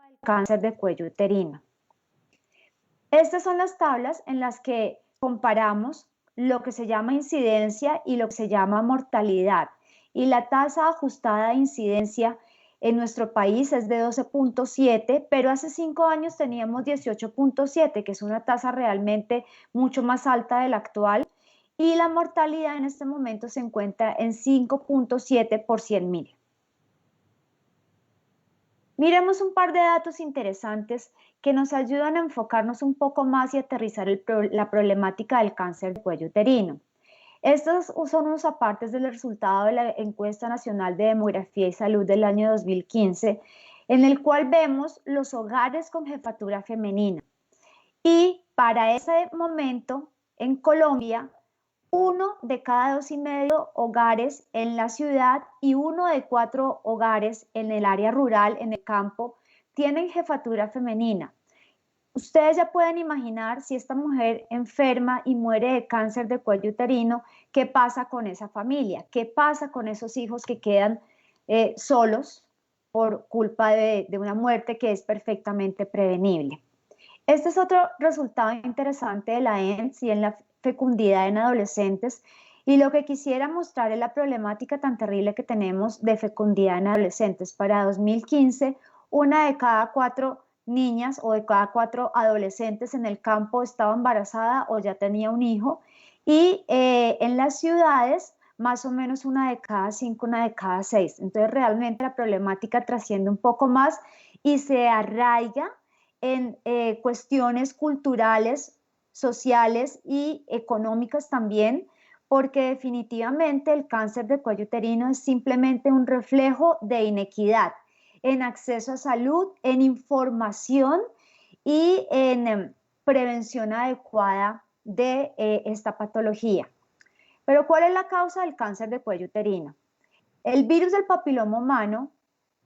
del cáncer de cuello uterino. Estas son las tablas en las que comparamos lo que se llama incidencia y lo que se llama mortalidad. Y la tasa ajustada de incidencia en nuestro país es de 12.7, pero hace 5 años teníamos 18.7, que es una tasa realmente mucho más alta de la actual. Y la mortalidad en este momento se encuentra en 5.7 por 100.000. Miremos un par de datos interesantes que nos ayudan a enfocarnos un poco más y aterrizar la problemática del cáncer de cuello uterino. Estos son unos apartes del resultado de la Encuesta Nacional de Demografía y Salud del año 2015, en el cual vemos los hogares con jefatura femenina. Y para ese momento, en Colombia, 1 de cada 2,5 hogares en la ciudad y 1 de 4 hogares en el área rural, en el campo, tienen jefatura femenina. Ustedes ya pueden imaginar si esta mujer enferma y muere de cáncer de cuello uterino, ¿qué pasa con esa familia? ¿Qué pasa con esos hijos que quedan solos por culpa de una muerte que es perfectamente prevenible? Este es otro resultado interesante de la ENS y en la fecundidad en adolescentes, y lo que quisiera mostrar es la problemática tan terrible que tenemos de fecundidad en adolescentes. Para 2015, 1 de cada 4 niñas o de cada 4 adolescentes en el campo estaba embarazada o ya tenía un hijo, y en las ciudades más o menos 1 de cada 5, 1 de cada 6. Entonces realmente la problemática trasciende un poco más y se arraiga en cuestiones culturales, sociales y económicas también, porque definitivamente el cáncer de cuello uterino es simplemente un reflejo de inequidad en acceso a salud, en información y en prevención adecuada de esta patología. Pero ¿cuál es la causa del cáncer de cuello uterino? El virus del papiloma humano,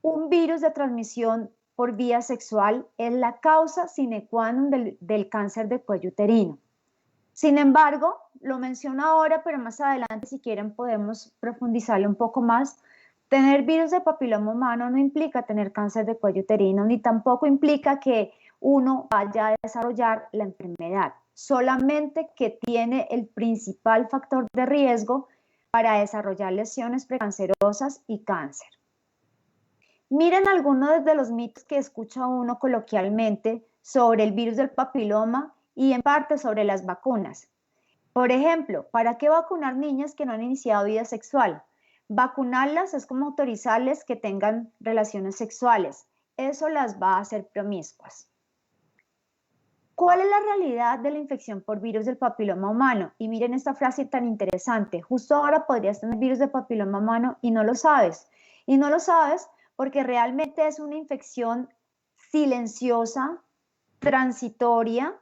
un virus de transmisión por vía sexual, es la causa sine qua non del cáncer de cuello uterino. Sin embargo, lo menciono ahora, pero más adelante, si quieren, podemos profundizarlo un poco más. Tener virus de papiloma humano no implica tener cáncer de cuello uterino, ni tampoco implica que uno vaya a desarrollar la enfermedad, solamente que tiene el principal factor de riesgo para desarrollar lesiones precancerosas y cáncer. Miren algunos de los mitos que escucha uno coloquialmente sobre el virus del papiloma y en parte sobre las vacunas. Por ejemplo, ¿para qué vacunar niñas que no han iniciado vida sexual? Vacunarlas es como autorizarles que tengan relaciones sexuales. Eso las va a hacer promiscuas. ¿Cuál es la realidad de la infección por virus del papiloma humano? Y miren esta frase tan interesante. Justo ahora podrías tener virus del papiloma humano y no lo sabes. Y no lo sabes porque realmente es una infección silenciosa, transitoria,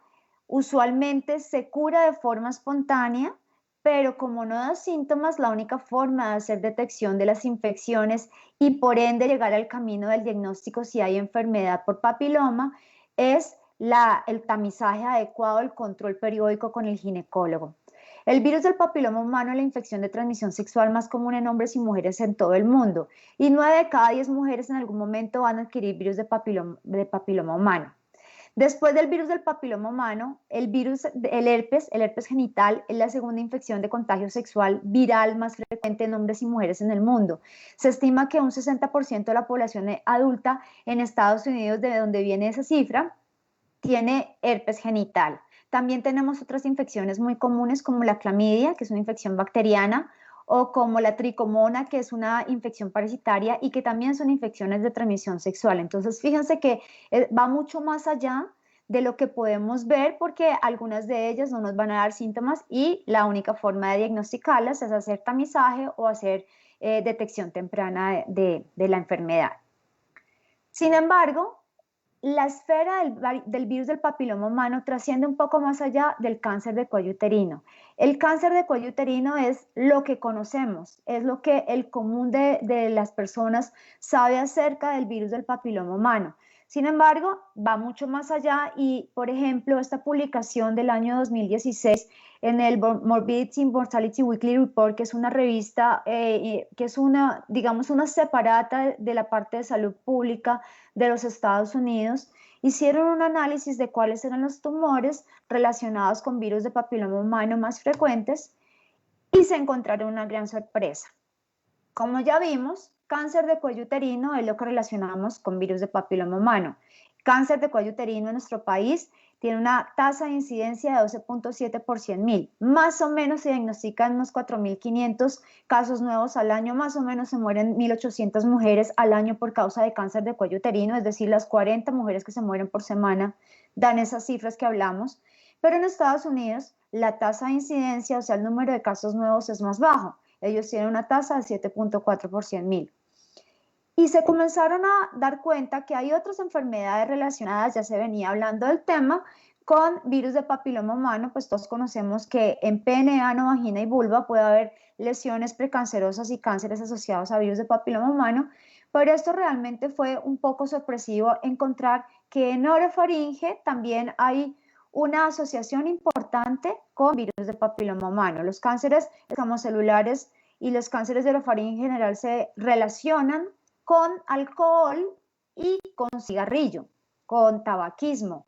usualmente se cura de forma espontánea, pero como no da síntomas, la única forma de hacer detección de las infecciones y por ende llegar al camino del diagnóstico si hay enfermedad por papiloma es el tamizaje adecuado, el control periódico con el ginecólogo. El virus del papiloma humano es la infección de transmisión sexual más común en hombres y mujeres en todo el mundo, y 9 de cada 10 mujeres en algún momento van a adquirir virus de papiloma humano. Después del virus del papiloma humano, el herpes genital es la segunda infección de contagio sexual viral más frecuente en hombres y mujeres en el mundo. Se estima que un 60% de la población adulta en Estados Unidos, de donde viene esa cifra, tiene herpes genital. También tenemos otras infecciones muy comunes como la clamidia, que es una infección bacteriana, o como la tricomona, que es una infección parasitaria y que también son infecciones de transmisión sexual. Entonces, fíjense que va mucho más allá de lo que podemos ver porque algunas de ellas no nos van a dar síntomas y la única forma de diagnosticarlas es hacer tamizaje o hacer detección temprana de la enfermedad. Sin embargo, la esfera del virus del papiloma humano trasciende un poco más allá del cáncer de cuello uterino. El cáncer de cuello uterino es lo que conocemos, es lo que el común de las personas sabe acerca del virus del papiloma humano. Sin embargo, va mucho más allá y, por ejemplo, esta publicación del año 2016 en el Morbidity and Mortality Weekly Report, que es una revista, que es una, digamos, una separata de la parte de salud pública de los Estados Unidos, hicieron un análisis de cuáles eran los tumores relacionados con virus de papiloma humano más frecuentes y se encontraron una gran sorpresa. Como ya vimos, cáncer de cuello uterino es lo que relacionamos con virus de papiloma humano. Cáncer de cuello uterino en nuestro país tiene una tasa de incidencia de 12.7 por 100.000. Más o menos se diagnostican unos 4.500 casos nuevos al año, más o menos se mueren 1.800 mujeres al año por causa de cáncer de cuello uterino, es decir, las 40 mujeres que se mueren por semana dan esas cifras que hablamos. Pero en Estados Unidos la tasa de incidencia, o sea, el número de casos nuevos es más bajo. Ellos tienen una tasa de 7.4 por 100.000. Y se comenzaron a dar cuenta que hay otras enfermedades relacionadas, ya se venía hablando del tema, con virus de papiloma humano, pues todos conocemos que en pene, ano, vagina y vulva puede haber lesiones precancerosas y cánceres asociados a virus de papiloma humano, pero esto realmente fue un poco sorpresivo encontrar que en orofaringe también hay una asociación importante con virus de papiloma humano. Los cánceres escamocelulares y los cánceres de orofaringe en general se relacionan con alcohol y con cigarrillo, con tabaquismo.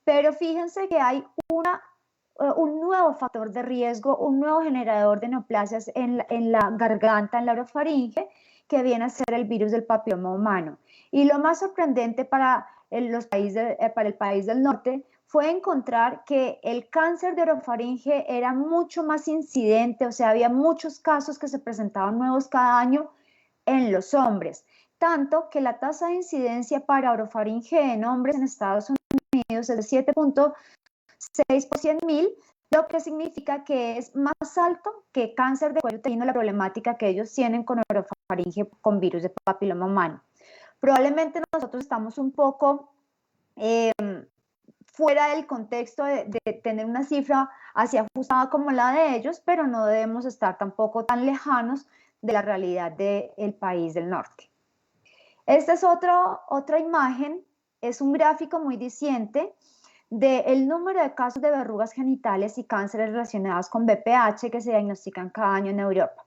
Pero fíjense que hay un nuevo factor de riesgo, un nuevo generador de neoplasias en la garganta, en la orofaringe, que viene a ser el virus del papiloma humano. Y lo más sorprendente para el país del norte fue encontrar que el cáncer de orofaringe era mucho más incidente, o sea, había muchos casos que se presentaban nuevos cada año en los hombres, tanto que la tasa de incidencia para orofaringe en hombres en Estados Unidos es de 7.6 por 100.000, lo que significa que es más alto que cáncer de cuello uterino, la problemática que ellos tienen con orofaringe con virus de papiloma humano. Probablemente nosotros estamos un poco fuera del contexto de tener una cifra así ajustada como la de ellos, pero no debemos estar tampoco tan lejanos de la realidad del país del norte. Esta es otra imagen, es un gráfico muy diciente del número de casos de verrugas genitales y cánceres relacionados con BPH que se diagnostican cada año en Europa.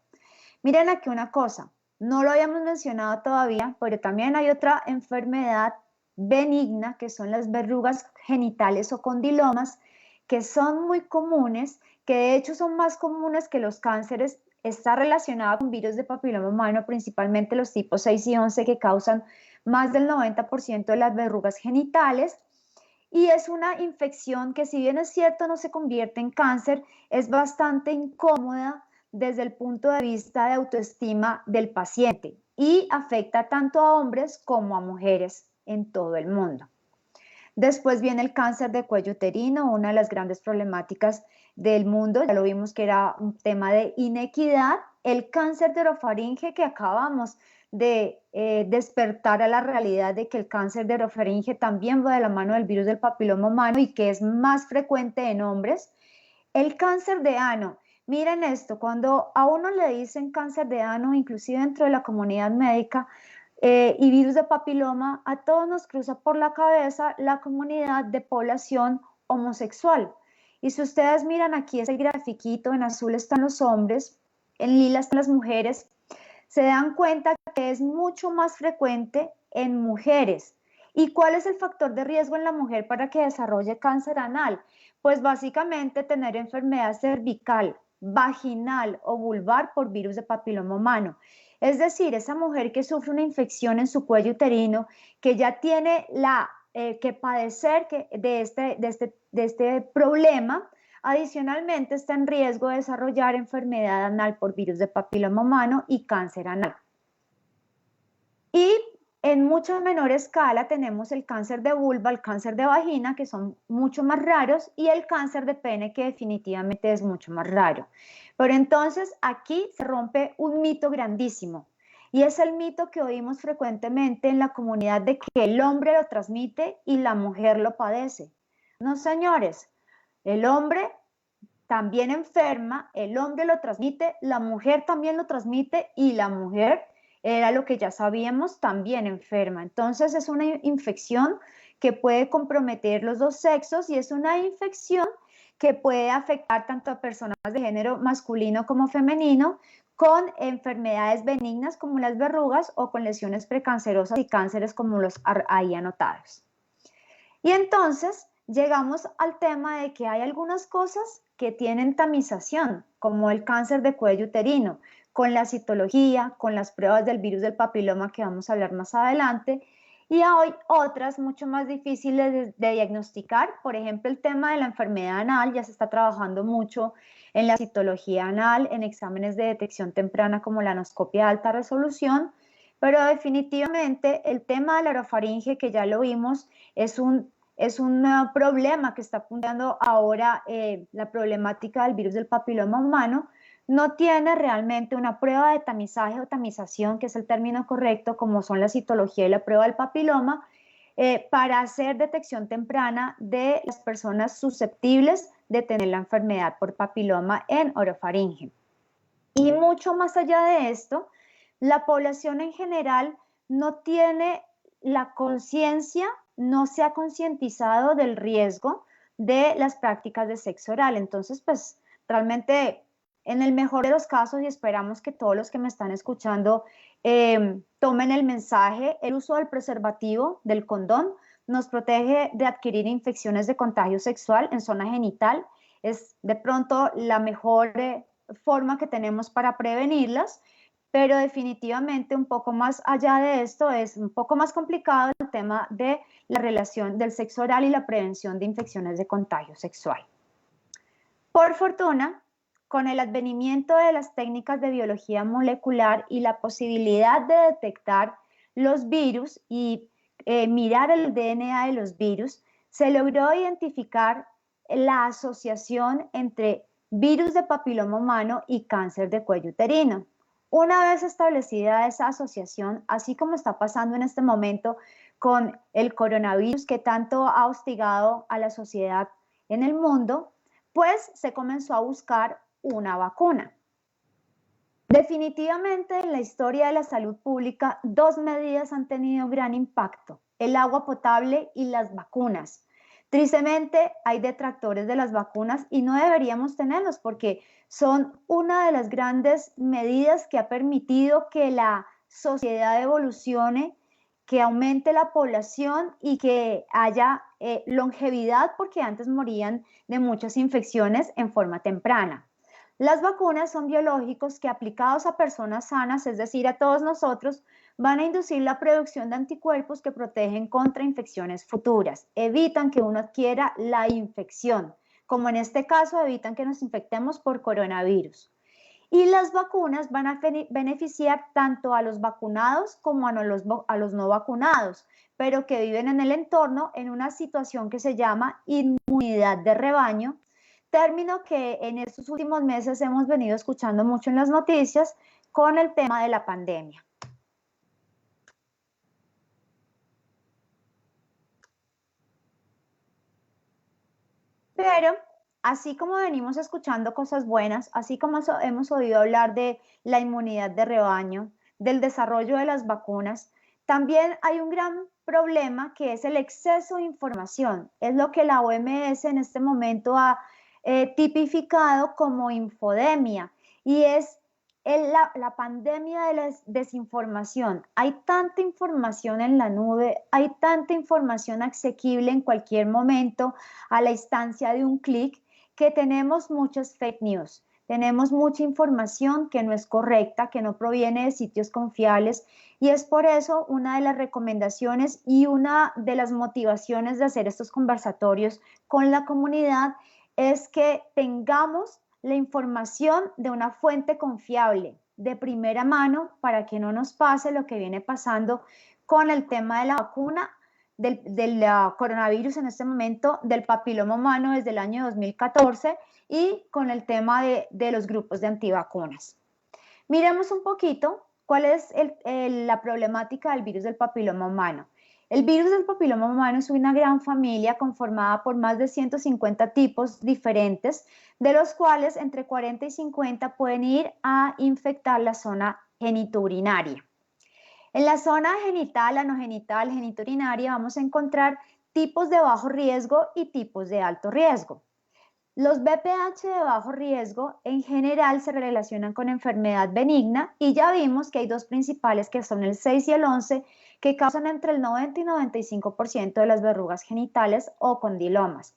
Miren aquí una cosa, no lo habíamos mencionado todavía, pero también hay otra enfermedad benigna que son las verrugas genitales o condilomas, que son muy comunes, que de hecho son más comunes que los cánceres. Está relacionada con virus de papiloma humano, principalmente los tipos 6 y 11 que causan más del 90% de las verrugas genitales. Y es una infección que, si bien es cierto no se convierte en cáncer, es bastante incómoda desde el punto de vista de autoestima del paciente y afecta tanto a hombres como a mujeres en todo el mundo. Después viene el cáncer de cuello uterino, una de las grandes problemáticas del mundo, ya lo vimos que era un tema de inequidad. El cáncer de orofaringe, que acabamos de despertar a la realidad de que el cáncer de orofaringe también va de la mano del virus del papiloma humano y que es más frecuente en hombres. El cáncer de ano, miren esto, cuando a uno le dicen cáncer de ano, inclusive dentro de la comunidad médica, y virus de papiloma, a todos nos cruza por la cabeza la comunidad de población homosexual. Y si ustedes miran aquí ese grafiquito, en azul están los hombres, en lila están las mujeres, se dan cuenta que es mucho más frecuente en mujeres. ¿Y cuál es el factor de riesgo en la mujer para que desarrolle cáncer anal? Pues básicamente tener enfermedad cervical, vaginal o vulvar por virus de papiloma humano. Es decir, esa mujer que sufre una infección en su cuello uterino, que ya tiene que padecer de este problema, adicionalmente está en riesgo de desarrollar enfermedad anal por virus de papiloma humano y cáncer anal. Y en mucha menor escala tenemos el cáncer de vulva, el cáncer de vagina, que son mucho más raros, y el cáncer de pene, que definitivamente es mucho más raro. Pero entonces aquí se rompe un mito grandísimo, y es el mito que oímos frecuentemente en la comunidad de que el hombre lo transmite y la mujer lo padece. No, señores, el hombre también enferma, el hombre lo transmite, la mujer también lo transmite y la mujer, era lo que ya sabíamos, también enferma. Entonces es una infección que puede comprometer los dos sexos y es una infección que puede afectar tanto a personas de género masculino como femenino, con enfermedades benignas como las verrugas o con lesiones precancerosas y cánceres como los ahí anotados. Y entonces llegamos al tema de que hay algunas cosas que tienen tamización, como el cáncer de cuello uterino, con la citología, con las pruebas del virus del papiloma que vamos a hablar más adelante, y hay otras mucho más difíciles de diagnosticar. Por ejemplo, el tema de la enfermedad anal, ya se está trabajando mucho en la citología anal, en exámenes de detección temprana como la anoscopia de alta resolución, pero definitivamente el tema de la orofaringe, que ya lo vimos, es un problema que está apuntando ahora la problemática del virus del papiloma humano. No tiene realmente una prueba de tamizaje o tamización, que es el término correcto, como son la citología y la prueba del papiloma, para hacer detección temprana de las personas susceptibles de tener la enfermedad por papiloma en orofaringe. Y mucho más allá de esto, la población en general no tiene la conciencia, no se ha concientizado del riesgo de las prácticas de sexo oral. Entonces, pues realmente en el mejor de los casos, y esperamos que todos los que me están escuchando tomen el mensaje, el uso del preservativo, del condón, nos protege de adquirir infecciones de contagio sexual en zona genital. Es de pronto la mejor forma que tenemos para prevenirlas, pero definitivamente un poco más allá de esto es un poco más complicado el tema de la relación del sexo oral y la prevención de infecciones de contagio sexual. Por fortuna, con el advenimiento de las técnicas de biología molecular y la posibilidad de detectar los virus y mirar el DNA de los virus, se logró identificar la asociación entre virus de papiloma humano y cáncer de cuello uterino. Una vez establecida esa asociación, así como está pasando en este momento con el coronavirus que tanto ha hostigado a la sociedad en el mundo, pues se comenzó a buscar una vacuna. Definitivamente en la historia de la salud pública, dos medidas han tenido gran impacto: el agua potable y las vacunas. Tristemente hay detractores de las vacunas y no deberíamos tenerlos, porque son una de las grandes medidas que ha permitido que la sociedad evolucione, que aumente la población y que haya longevidad, porque antes morían de muchas infecciones en forma temprana. Las vacunas son biológicos que, aplicados a personas sanas, es decir, a todos nosotros, van a inducir la producción de anticuerpos que protegen contra infecciones futuras, evitan que uno adquiera la infección, como en este caso evitan que nos infectemos por coronavirus. Y las vacunas van a beneficiar tanto a los vacunados como a los no vacunados, pero que viven en el entorno en una situación que se llama inmunidad de rebaño, término que en estos últimos meses hemos venido escuchando mucho en las noticias con el tema de la pandemia. Pero así como venimos escuchando cosas buenas, así como hemos oído hablar de la inmunidad de rebaño, del desarrollo de las vacunas, también hay un gran problema, que es el exceso de información. Es lo que la OMS en este momento ha tipificado como infodemia, y es la pandemia de la desinformación. Hay tanta información en la nube, hay tanta información asequible en cualquier momento, a la instancia de un clic, que tenemos muchas fake news. Tenemos mucha información que no es correcta, que no proviene de sitios confiables, y es por eso una de las recomendaciones y una de las motivaciones de hacer estos conversatorios con la comunidad es que tengamos la información de una fuente confiable, de primera mano, para que no nos pase lo que viene pasando con el tema de la vacuna del coronavirus en este momento, del papiloma humano desde el año 2014, y con el tema de los grupos de antivacunas. Miremos un poquito cuál es la problemática del virus del papiloma humano. El virus del papiloma humano es una gran familia conformada por más de 150 tipos diferentes, de los cuales entre 40 y 50 pueden ir a infectar la zona genitourinaria. En la zona genital, anogenital, genitourinaria, vamos a encontrar tipos de bajo riesgo y tipos de alto riesgo. Los BPH de bajo riesgo en general se relacionan con enfermedad benigna y ya vimos que hay dos principales que son el 6 y el 11 que causan entre el 90 y 95% de las verrugas genitales o condilomas.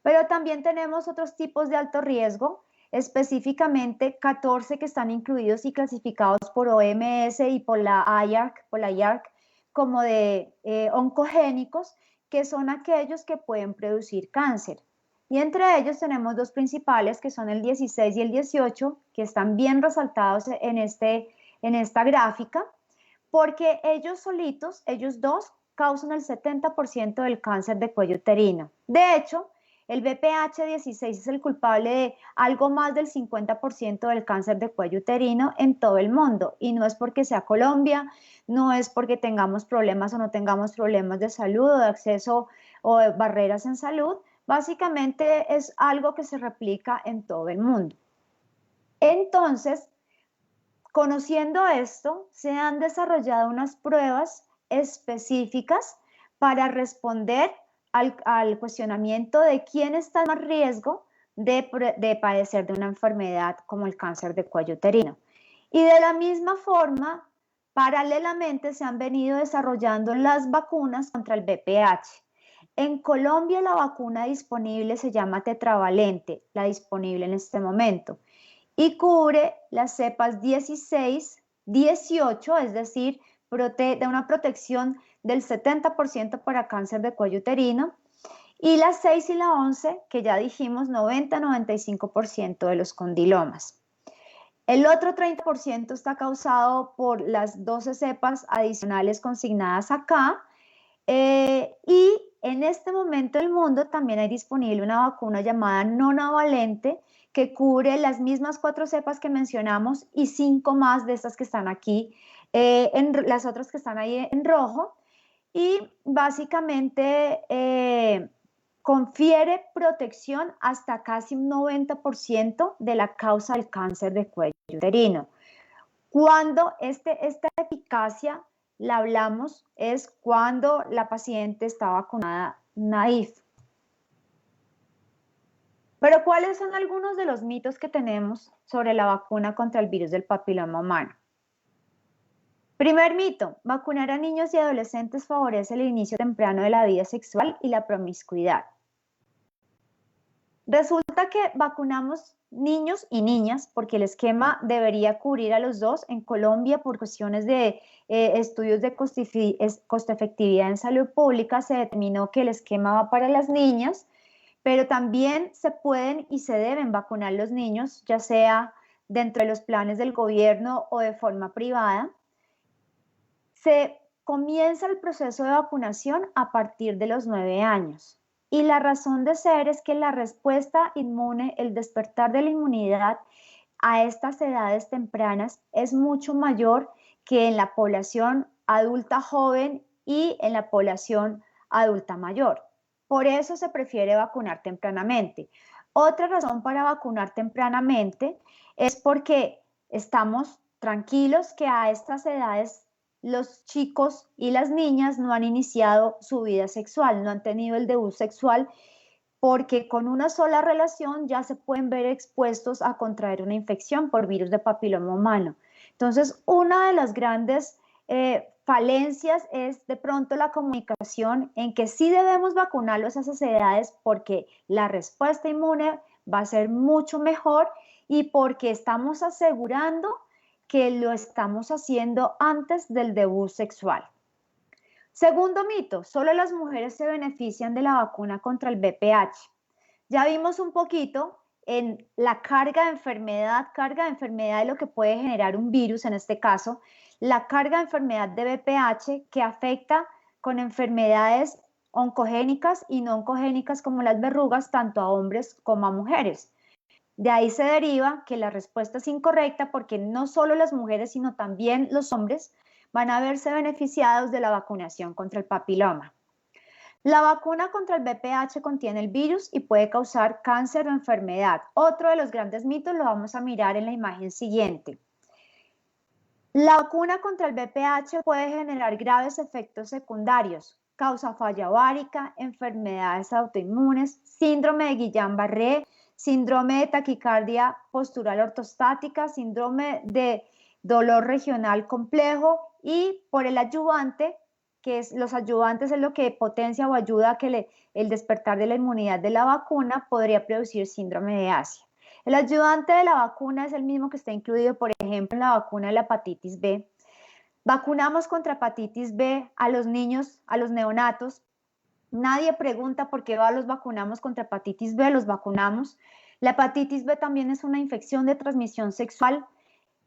Pero también tenemos otros tipos de alto riesgo, específicamente 14 que están incluidos y clasificados por OMS y por la IARC como de oncogénicos, que son aquellos que pueden producir cáncer. Y entre ellos tenemos dos principales que son el 16 y el 18, que están bien resaltados en esta gráfica, porque ellos solitos, ellos dos, causan el 70% del cáncer de cuello uterino. De hecho, el BPH16 es el culpable de algo más del 50% del cáncer de cuello uterino en todo el mundo. Y no es porque sea Colombia, no es porque tengamos problemas o no tengamos problemas de salud o de acceso o de barreras en salud. Básicamente es algo que se replica en todo el mundo. Entonces, conociendo esto, se han desarrollado unas pruebas específicas para responder al cuestionamiento de quién está en más riesgo de padecer de una enfermedad como el cáncer de cuello uterino. Y de la misma forma, paralelamente se han venido desarrollando las vacunas contra el VPH. En Colombia la vacuna disponible se llama tetravalente, la disponible en este momento, y cubre las cepas 16, 18, es decir, de una protección del 70% para cáncer de cuello uterino, y las 6 y la 11, que ya dijimos 90-95% de los condilomas. El otro 30% está causado por las 12 cepas adicionales consignadas acá, y en este momento en el mundo también hay disponible una vacuna llamada nonavalente que cubre las mismas 4 cepas que mencionamos y 5 más de estas que están aquí, las otras que están ahí en rojo, y básicamente confiere protección hasta casi un 90% de la causa del cáncer de cuello uterino. Cuando esta eficacia la hablamos es cuando la paciente está vacunada naïve. Pero ¿cuáles son algunos de los mitos que tenemos sobre la vacuna contra el virus del papiloma humano? Primer mito, vacunar a niños y adolescentes favorece el inicio temprano de la vida sexual y la promiscuidad. Resulta que vacunamos niños y niñas porque el esquema debería cubrir a los dos. En Colombia, por cuestiones de estudios de costo-efectividad en salud pública, se determinó que el esquema va para las niñas, pero también se pueden y se deben vacunar los niños, ya sea dentro de los planes del gobierno o de forma privada. Se comienza el proceso de vacunación a partir de los 9 años. Y la razón de ser es que la respuesta inmune, el despertar de la inmunidad a estas edades tempranas es mucho mayor que en la población adulta joven y en la población adulta mayor. Por eso se prefiere vacunar tempranamente. Otra razón para vacunar tempranamente es porque estamos tranquilos que a estas edades los chicos y las niñas no han iniciado su vida sexual, no han tenido el debut sexual, porque con una sola relación ya se pueden ver expuestos a contraer una infección por virus de papiloma humano. Entonces, una de las grandes falencias es de pronto la comunicación en que sí debemos vacunarlos a esas edades porque la respuesta inmune va a ser mucho mejor y porque estamos asegurando que lo estamos haciendo antes del debut sexual. Segundo mito, solo las mujeres se benefician de la vacuna contra el VPH. Ya vimos un poquito en la carga de enfermedad de lo que puede generar un virus, en este caso, la carga de enfermedad de VPH que afecta con enfermedades oncogénicas y no oncogénicas como las verrugas, tanto a hombres como a mujeres. De ahí se deriva que la respuesta es incorrecta porque no solo las mujeres, sino también los hombres van a verse beneficiados de la vacunación contra el papiloma. La vacuna contra el VPH contiene el virus y puede causar cáncer o enfermedad. Otro de los grandes mitos lo vamos a mirar en la imagen siguiente. La vacuna contra el VPH puede generar graves efectos secundarios, causa falla ovárica, enfermedades autoinmunes, síndrome de Guillain-Barré, síndrome de taquicardia postural ortostática, síndrome de dolor regional complejo y por el adyuvante, que es los ayudantes es lo que potencia o ayuda a que el despertar de la inmunidad de la vacuna podría producir síndrome de Asia. El ayudante de la vacuna es el mismo que está incluido, por ejemplo, en la vacuna de la hepatitis B. Vacunamos contra hepatitis B a los niños, a los neonatos. Nadie pregunta por qué los vacunamos contra hepatitis B, los vacunamos. La hepatitis B también es una infección de transmisión sexual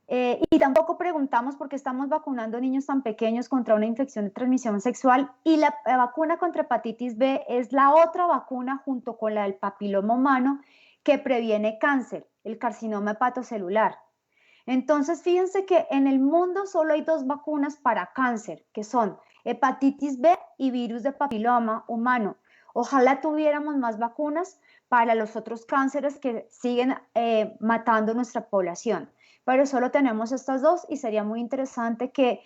y tampoco preguntamos por qué estamos vacunando niños tan pequeños contra una infección de transmisión sexual. Y la vacuna contra hepatitis B es la otra vacuna junto con la del papiloma humano que previene cáncer, el carcinoma hepatocelular. Entonces, fíjense que en el mundo solo hay 2 vacunas para cáncer, que son hepatitis B y virus de papiloma humano. Ojalá tuviéramos más vacunas para los otros cánceres que siguen matando nuestra población, pero solo tenemos estas 2 y sería muy interesante que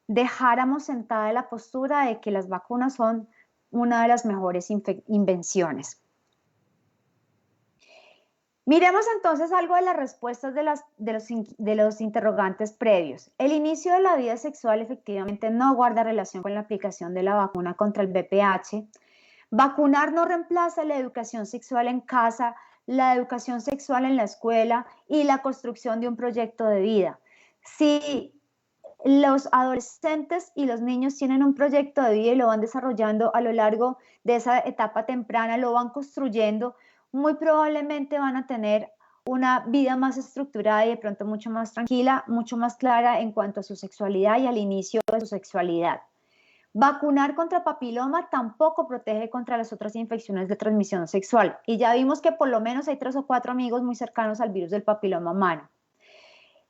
dejáramos sentada la postura de que las vacunas son una de las mejores invenciones. Miremos entonces algo de las respuestas de los interrogantes previos. El inicio de la vida sexual efectivamente no guarda relación con la aplicación de la vacuna contra el VPH. Vacunar no reemplaza la educación sexual en casa, la educación sexual en la escuela y la construcción de un proyecto de vida. Si los adolescentes y los niños tienen un proyecto de vida y lo van desarrollando a lo largo de esa etapa temprana, lo van construyendo, muy probablemente van a tener una vida más estructurada y de pronto mucho más tranquila, mucho más clara en cuanto a su sexualidad y al inicio de su sexualidad. Vacunar contra papiloma tampoco protege contra las otras infecciones de transmisión sexual. Y ya vimos que por lo menos hay 3 o 4 amigos muy cercanos al virus del papiloma humano.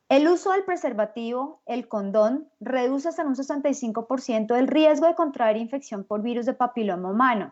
El uso del preservativo, el condón, reduce hasta un 65% el riesgo de contraer infección por virus de papiloma humano,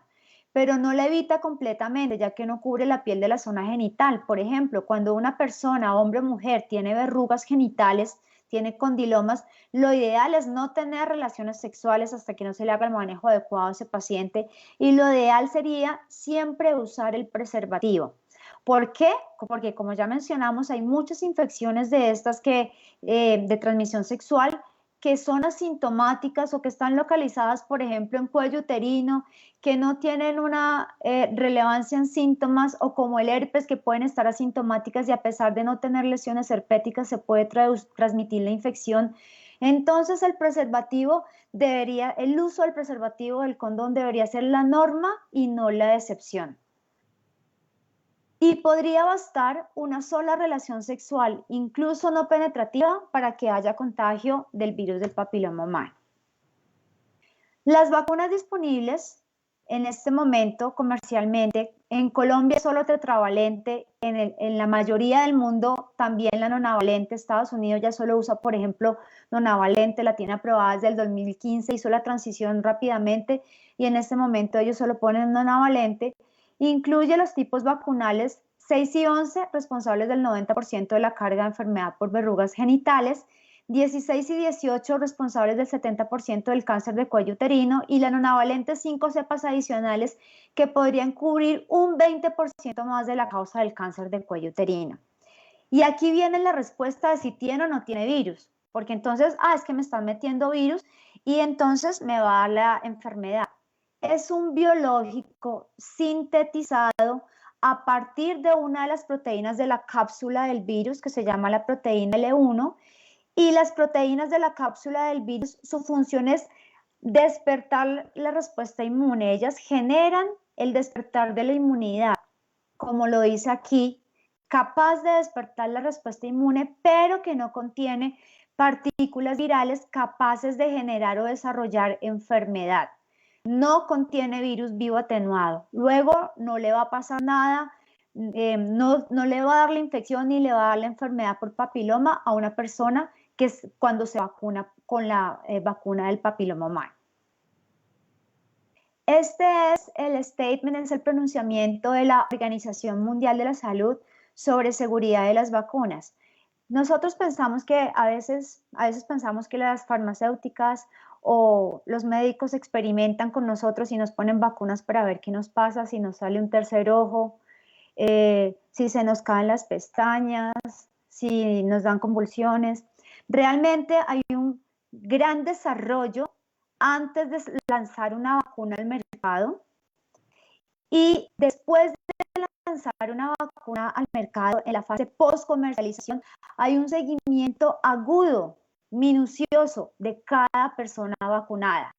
pero no la evita completamente, ya que no cubre la piel de la zona genital. Por ejemplo, cuando una persona, hombre o mujer, tiene verrugas genitales, tiene condilomas, lo ideal es no tener relaciones sexuales hasta que no se le haga el manejo adecuado a ese paciente y lo ideal sería siempre usar el preservativo. ¿Por qué? Porque como ya mencionamos, hay muchas infecciones de estas de transmisión sexual que son asintomáticas o que están localizadas, por ejemplo, en cuello uterino, que no tienen una relevancia en síntomas, o como el herpes, que pueden estar asintomáticas y a pesar de no tener lesiones herpéticas se puede transmitir la infección. Entonces el uso del preservativo del condón debería ser la norma y no la excepción. Y podría bastar una sola relación sexual, incluso no penetrativa, para que haya contagio del virus del papiloma humano. Las vacunas disponibles en este momento comercialmente, en Colombia solo tetravalente, en la mayoría del mundo también la nonavalente. Estados Unidos ya solo usa, por ejemplo, nonavalente, la tiene aprobada desde el 2015, hizo la transición rápidamente y en este momento ellos solo ponen nonavalente. Incluye los tipos vacunales 6 y 11, responsables del 90% de la carga de enfermedad por verrugas genitales, 16 y 18, responsables del 70% del cáncer de cuello uterino, y la nonavalente 5 cepas adicionales que podrían cubrir un 20% más de la causa del cáncer de cuello uterino. Y aquí viene la respuesta de si tiene o no tiene virus, porque entonces, es que me están metiendo virus y entonces me va a dar la enfermedad. Es un biológico sintetizado a partir de una de las proteínas de la cápsula del virus que se llama la proteína L1, y las proteínas de la cápsula del virus, su función es despertar la respuesta inmune. Ellas generan el despertar de la inmunidad, como lo dice aquí, capaz de despertar la respuesta inmune, pero que no contiene partículas virales capaces de generar o desarrollar enfermedad. No contiene virus vivo atenuado. Luego no le va a pasar nada, no le va a dar la infección ni le va a dar la enfermedad por papiloma a una persona que es cuando se vacuna con la vacuna del papiloma humano. Este es el statement, es el pronunciamiento de la Organización Mundial de la Salud sobre seguridad de las vacunas. Nosotros pensamos que a veces pensamos que las farmacéuticas o los médicos experimentan con nosotros y nos ponen vacunas para ver qué nos pasa, si nos sale un tercer ojo. si se nos caen las pestañas, si nos dan convulsiones. Realmente hay un gran desarrollo antes de lanzar una vacuna al mercado y después de lanzar una vacuna al mercado en la fase post-comercialización hay un seguimiento agudo, minucioso de cada persona vacunada.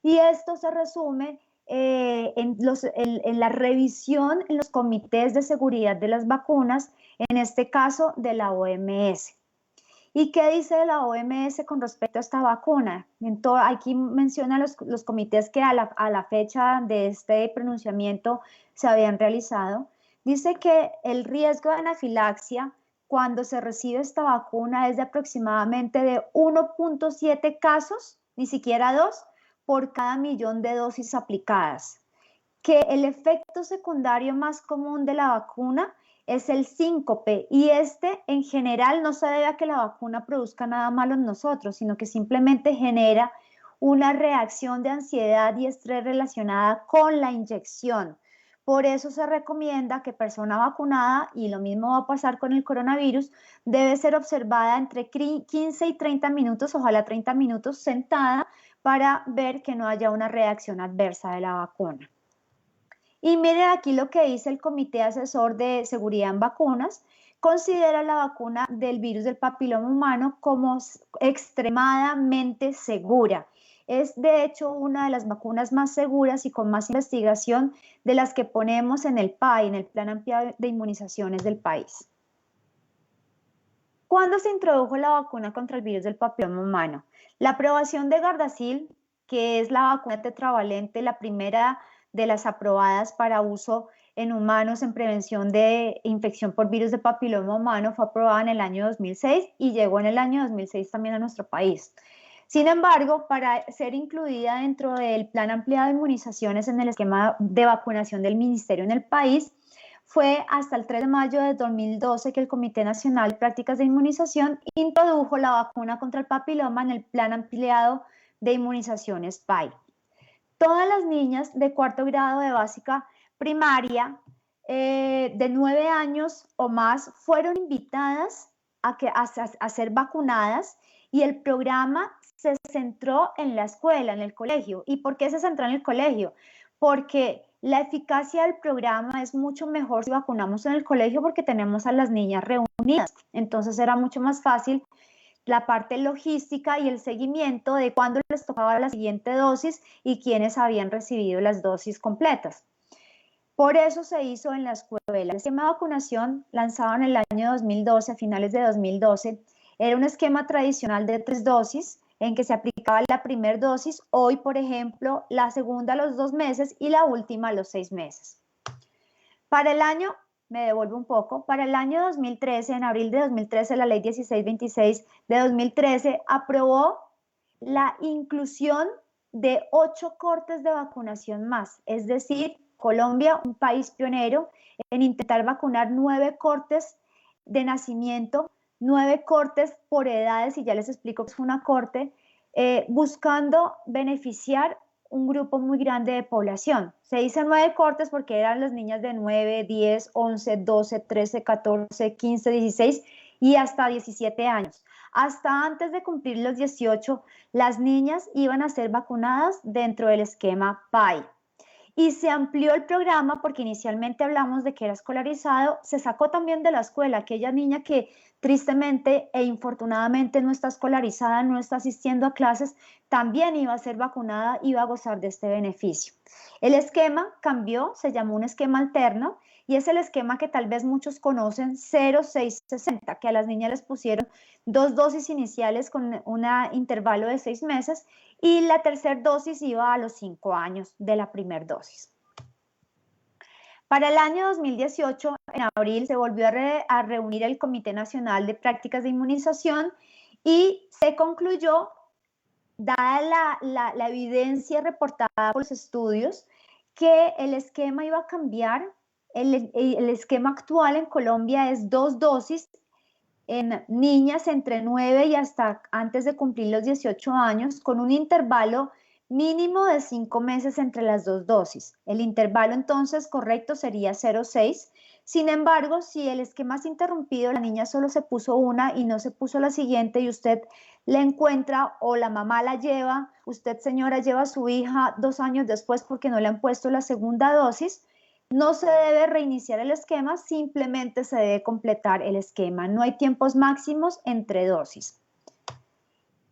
Y esto se resume en la revisión en los comités de seguridad de las vacunas, en este caso de la OMS. ¿Y qué dice la OMS con respecto a esta vacuna? Aquí menciona los comités que a la fecha de este pronunciamiento se habían realizado. Dice que el riesgo de anafilaxia cuando se recibe esta vacuna es de aproximadamente de 1.7 casos, ni siquiera 2, por cada millón de dosis aplicadas. Que el efecto secundario más común de la vacuna es el síncope y este en general no se debe a que la vacuna produzca nada malo en nosotros, sino que simplemente genera una reacción de ansiedad y estrés relacionada con la inyección. Por eso se recomienda que persona vacunada, y lo mismo va a pasar con el coronavirus, debe ser observada entre 15 y 30 minutos, ojalá 30 minutos sentada, para ver que no haya una reacción adversa de la vacuna. Y miren aquí lo que dice el Comité Asesor de Seguridad en Vacunas. Considera la vacuna del virus del papiloma humano como extremadamente segura. Es de hecho una de las vacunas más seguras y con más investigación de las que ponemos en el PAI, en el Plan Ampliado de Inmunizaciones del país. ¿Cuándo se introdujo la vacuna contra el virus del papiloma humano? La aprobación de Gardasil, que es la vacuna tetravalente, la primera de las aprobadas para uso en humanos en prevención de infección por virus de papiloma humano, fue aprobada en el año 2006 y llegó en el año 2006 también a nuestro país. Sin embargo, para ser incluida dentro del Plan Ampliado de Inmunizaciones en el esquema de vacunación del Ministerio en el país, fue hasta el 3 de mayo de 2012 que el Comité Nacional de Prácticas de Inmunización introdujo la vacuna contra el papiloma en el Plan Ampliado de Inmunizaciones PAI. Todas las niñas de cuarto grado de básica primaria de 9 años o más fueron invitadas a ser vacunadas y el programa se centró en la escuela, en el colegio. ¿Y por qué se centró en el colegio? Porque la eficacia del programa es mucho mejor si vacunamos en el colegio porque tenemos a las niñas reunidas. Entonces era mucho más fácil la parte logística y el seguimiento de cuándo les tocaba la siguiente dosis y quiénes habían recibido las dosis completas. Por eso se hizo en la escuela. El esquema de vacunación lanzado en el año 2012, a finales de 2012, era un esquema tradicional de 3 dosis en que se aplicaba la primera dosis, hoy por ejemplo la segunda a los 2 meses y la última a los 6 meses. Para el año, me devuelvo un poco, para el año 2013, en abril de 2013, la ley 1626 de 2013 aprobó la inclusión de 8 cortes de vacunación más, es decir, Colombia, un país pionero en intentar vacunar 9 cortes de nacimiento, 9 cortes por edades, y ya les explico qué es una corte, buscando beneficiar un grupo muy grande de población. Se dice 9 cortes porque eran las niñas de 9, 10, 11, 12, 13, 14, 15, 16 y hasta 17 años. Hasta antes de cumplir los 18, las niñas iban a ser vacunadas dentro del esquema PAI. Y se amplió el programa porque inicialmente hablamos de que era escolarizado, se sacó también de la escuela aquella niña que tristemente e infortunadamente no está escolarizada, no está asistiendo a clases, también iba a ser vacunada, iba a gozar de este beneficio. El esquema cambió, se llamó un esquema alterno y es el esquema que tal vez muchos conocen, 0-6-60, que a las niñas les pusieron 2 dosis iniciales con un intervalo de 6 meses y la tercera dosis iba a los 5 años de la primera dosis. Para el año 2018, en abril, se volvió a reunir el Comité Nacional de Prácticas de Inmunización y se concluyó, dada la evidencia reportada por los estudios, que el esquema iba a cambiar. El esquema actual en Colombia es 2 dosis en niñas entre 9 y hasta antes de cumplir los 18 años, con un intervalo mínimo de 5 meses entre las 2 dosis. El intervalo entonces correcto sería 0,6. Sin embargo, si el esquema es interrumpido, la niña solo se puso una y no se puso la siguiente y usted la encuentra o la mamá la lleva, usted señora lleva a su hija 2 años después porque no le han puesto la segunda dosis, no se debe reiniciar el esquema, simplemente se debe completar el esquema. No hay tiempos máximos entre dosis.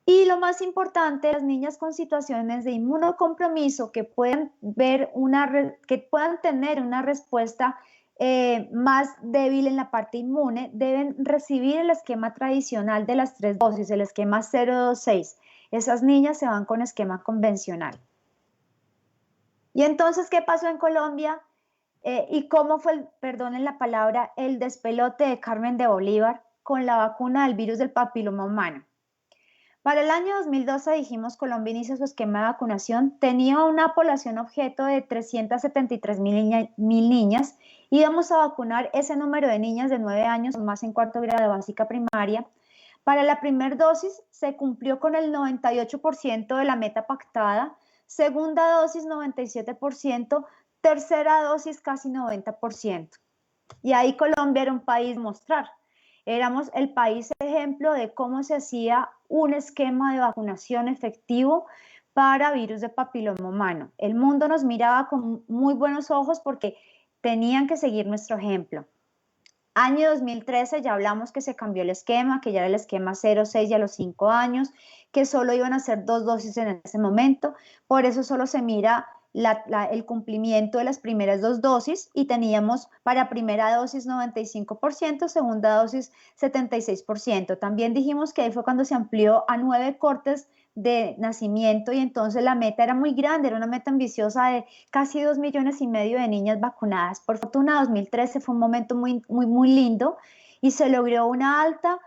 Y lo más importante, las niñas con situaciones de inmunocompromiso que puedan tener una respuesta más débil en la parte inmune, deben recibir el esquema tradicional de las 3 dosis, el esquema 026. Esas niñas se van con esquema convencional. Y entonces, ¿qué pasó en Colombia? ¿Y cómo fue, perdonen la palabra, el despelote de Carmen de Bolívar con la vacuna del virus del papiloma humano? Para el año 2012, dijimos, Colombia inicia su esquema de vacunación, tenía una población objeto de 373.000 niñas, íbamos a vacunar ese número de niñas de 9 años o más en cuarto grado de básica primaria. Para la primera dosis se cumplió con el 98% de la meta pactada, segunda dosis 97%, tercera dosis casi 90%. Y ahí Colombia era un país a mostrar. Éramos el país ejemplo de cómo se hacía un esquema de vacunación efectivo para virus de papiloma humano. El mundo nos miraba con muy buenos ojos porque tenían que seguir nuestro ejemplo. Año 2013 ya hablamos que se cambió el esquema, que ya era el esquema 0,6 a los 5 años, que solo iban a ser 2 dosis en ese momento, por eso solo se mira el cumplimiento de las primeras 2 dosis y teníamos para primera dosis 95%, segunda dosis 76%. También dijimos que ahí fue cuando se amplió a 9 cortes de nacimiento y entonces la meta era muy grande, era una meta ambiciosa de casi 2,5 millones de niñas vacunadas. Por fortuna, 2013 fue un momento muy lindo y se logró una alta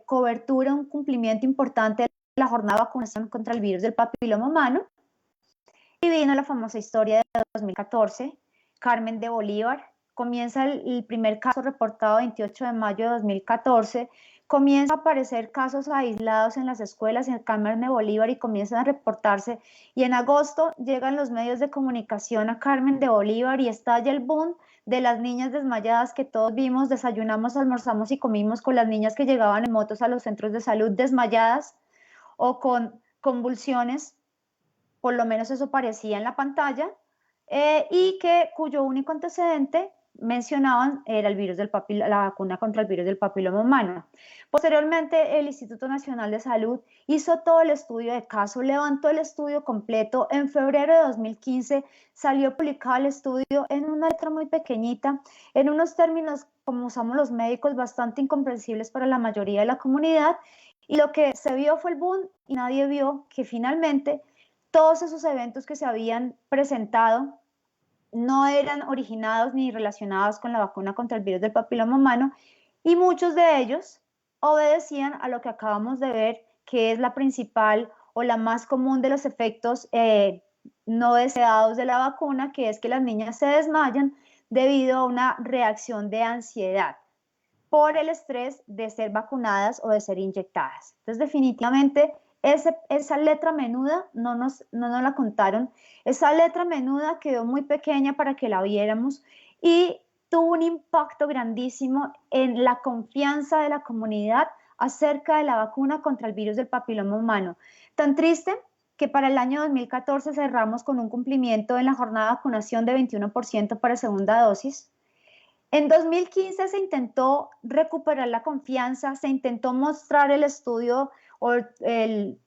cobertura, un cumplimiento importante de la jornada de vacunación contra el virus del papiloma humano. Y vino la famosa historia de 2014, Carmen de Bolívar. Comienza el primer caso reportado 28 de mayo de 2014, comienza a aparecer casos aislados en las escuelas en Carmen de Bolívar y comienzan a reportarse. Y en agosto llegan los medios de comunicación a Carmen de Bolívar y estalla el boom de las niñas desmayadas que todos vimos, desayunamos, almorzamos y comimos con las niñas que llegaban en motos a los centros de salud desmayadas o con convulsiones. Por lo menos eso parecía en la pantalla, y cuyo único antecedente mencionaban era el virus la vacuna contra el virus del papiloma humano. Posteriormente, el Instituto Nacional de Salud hizo todo el estudio de caso, levantó el estudio completo. En febrero de 2015 salió publicado el estudio en una letra muy pequeñita, en unos términos, como usamos los médicos, bastante incomprensibles para la mayoría de la comunidad, y lo que se vio fue el boom y nadie vio que finalmente todos esos eventos que se habían presentado no eran originados ni relacionados con la vacuna contra el virus del papiloma humano y muchos de ellos obedecían a lo que acabamos de ver, que es la principal o la más común de los efectos no deseados de la vacuna, que es que las niñas se desmayan debido a una reacción de ansiedad por el estrés de ser vacunadas o de ser inyectadas. Entonces, definitivamente, esa letra menuda no nos la contaron. Esa letra menuda quedó muy pequeña para que la viéramos y tuvo un impacto grandísimo en la confianza de la comunidad acerca de la vacuna contra el virus del papiloma humano. Tan triste que para el año 2014 cerramos con un cumplimiento en la jornada de vacunación de 21% para segunda dosis. En 2015 se intentó recuperar la confianza, se intentó mostrar el estudio o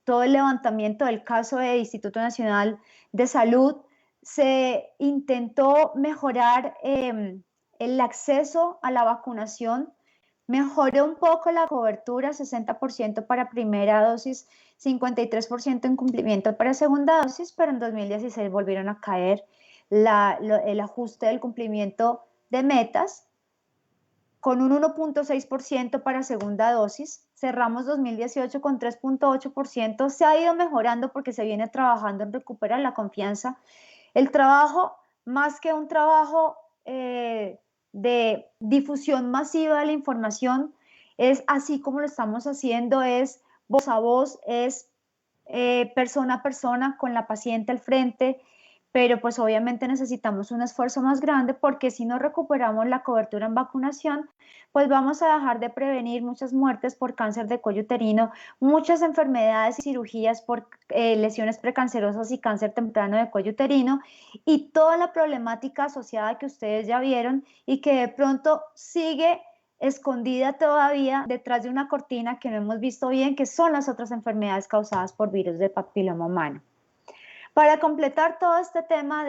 todo el levantamiento del caso del Instituto Nacional de Salud, se intentó mejorar el acceso a la vacunación, mejoró un poco la cobertura, 60% para primera dosis, 53% en cumplimiento para segunda dosis, pero en 2016 volvieron a caer el ajuste del cumplimiento de metas, con un 1.6% para segunda dosis. Cerramos 2018 con 3.8%. Se ha ido mejorando porque se viene trabajando en recuperar la confianza. El trabajo, más que un trabajo de difusión masiva de la información, es así como lo estamos haciendo, es voz a voz, es persona a persona con la paciente al frente, pero pues obviamente necesitamos un esfuerzo más grande porque si no recuperamos la cobertura en vacunación, pues vamos a dejar de prevenir muchas muertes por cáncer de cuello uterino, muchas enfermedades y cirugías por lesiones precancerosas y cáncer temprano de cuello uterino y toda la problemática asociada que ustedes ya vieron y que de pronto sigue escondida todavía detrás de una cortina que no hemos visto bien, que son las otras enfermedades causadas por virus de papiloma humano. Para completar todo este tema